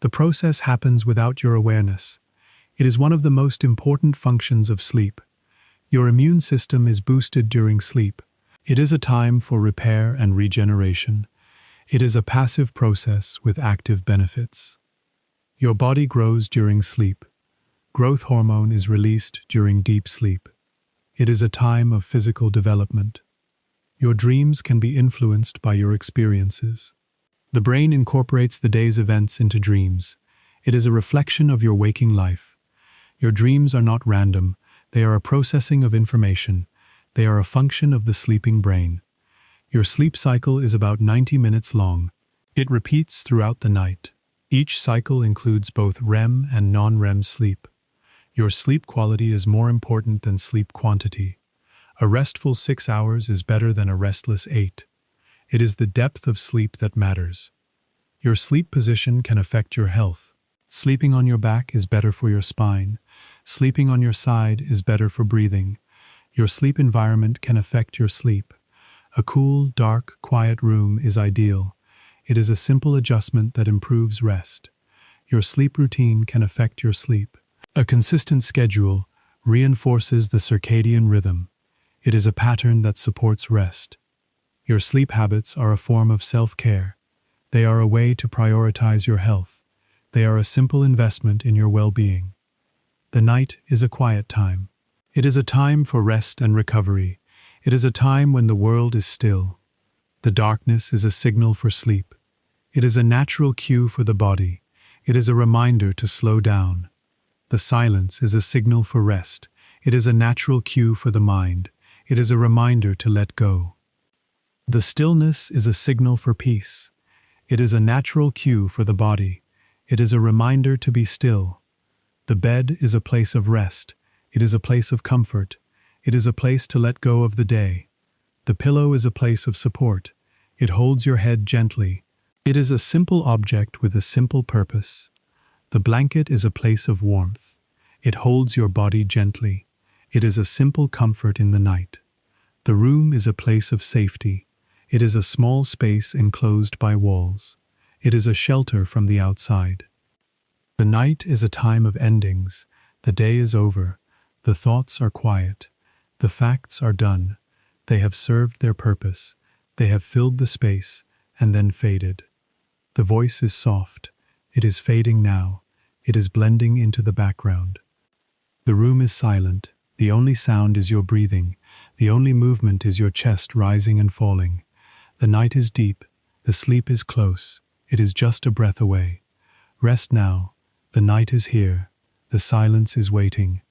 The process happens without your awareness. It is one of the most important functions of sleep. Your immune system is boosted during sleep. It is a time for repair and regeneration. It is a passive process with active benefits. Your body grows during sleep. Growth hormone is released during deep sleep. It is a time of physical development. Your dreams can be influenced by your experiences. The brain incorporates the day's events into dreams. It is a reflection of your waking life. Your dreams are not random. They are a processing of information. They are a function of the sleeping brain. Your sleep cycle is about 90 minutes long. It repeats throughout the night. Each cycle includes both REM and non-REM sleep. Your sleep quality is more important than sleep quantity. A restful 6 hours is better than a restless 8. It is the depth of sleep that matters. Your sleep position can affect your health. Sleeping on your back is better for your spine. Sleeping on your side is better for breathing. Your sleep environment can affect your sleep. A cool, dark, quiet room is ideal. It is a simple adjustment that improves rest. Your sleep routine can affect your sleep. A consistent schedule reinforces the circadian rhythm. It is a pattern that supports rest. Your sleep habits are a form of self-care. They are a way to prioritize your health. They are a simple investment in your well-being. The night is a quiet time. It is a time for rest and recovery. It is a time when the world is still. The darkness is a signal for sleep. It is a natural cue for the body. It is a reminder to slow down. The silence is a signal for rest. It is a natural cue for the mind. It is a reminder to let go. The stillness is a signal for peace. It is a natural cue for the body. It is a reminder to be still. The bed is a place of rest. It is a place of comfort. It is a place to let go of the day. The pillow is a place of support. It holds your head gently. It is a simple object with a simple purpose. The blanket is a place of warmth. It holds your body gently. It is a simple comfort in the night. The room is a place of safety. It is a small space enclosed by walls. It is a shelter from the outside. The night is a time of endings. The day is over. The thoughts are quiet. The facts are done. They have served their purpose. They have filled the space and then faded. The voice is soft. It is fading now. It is blending into the background. The room is silent. The only sound is your breathing. The only movement is your chest rising and falling. The night is deep. The sleep is close. It is just a breath away. Rest now. The night is here. The silence is waiting.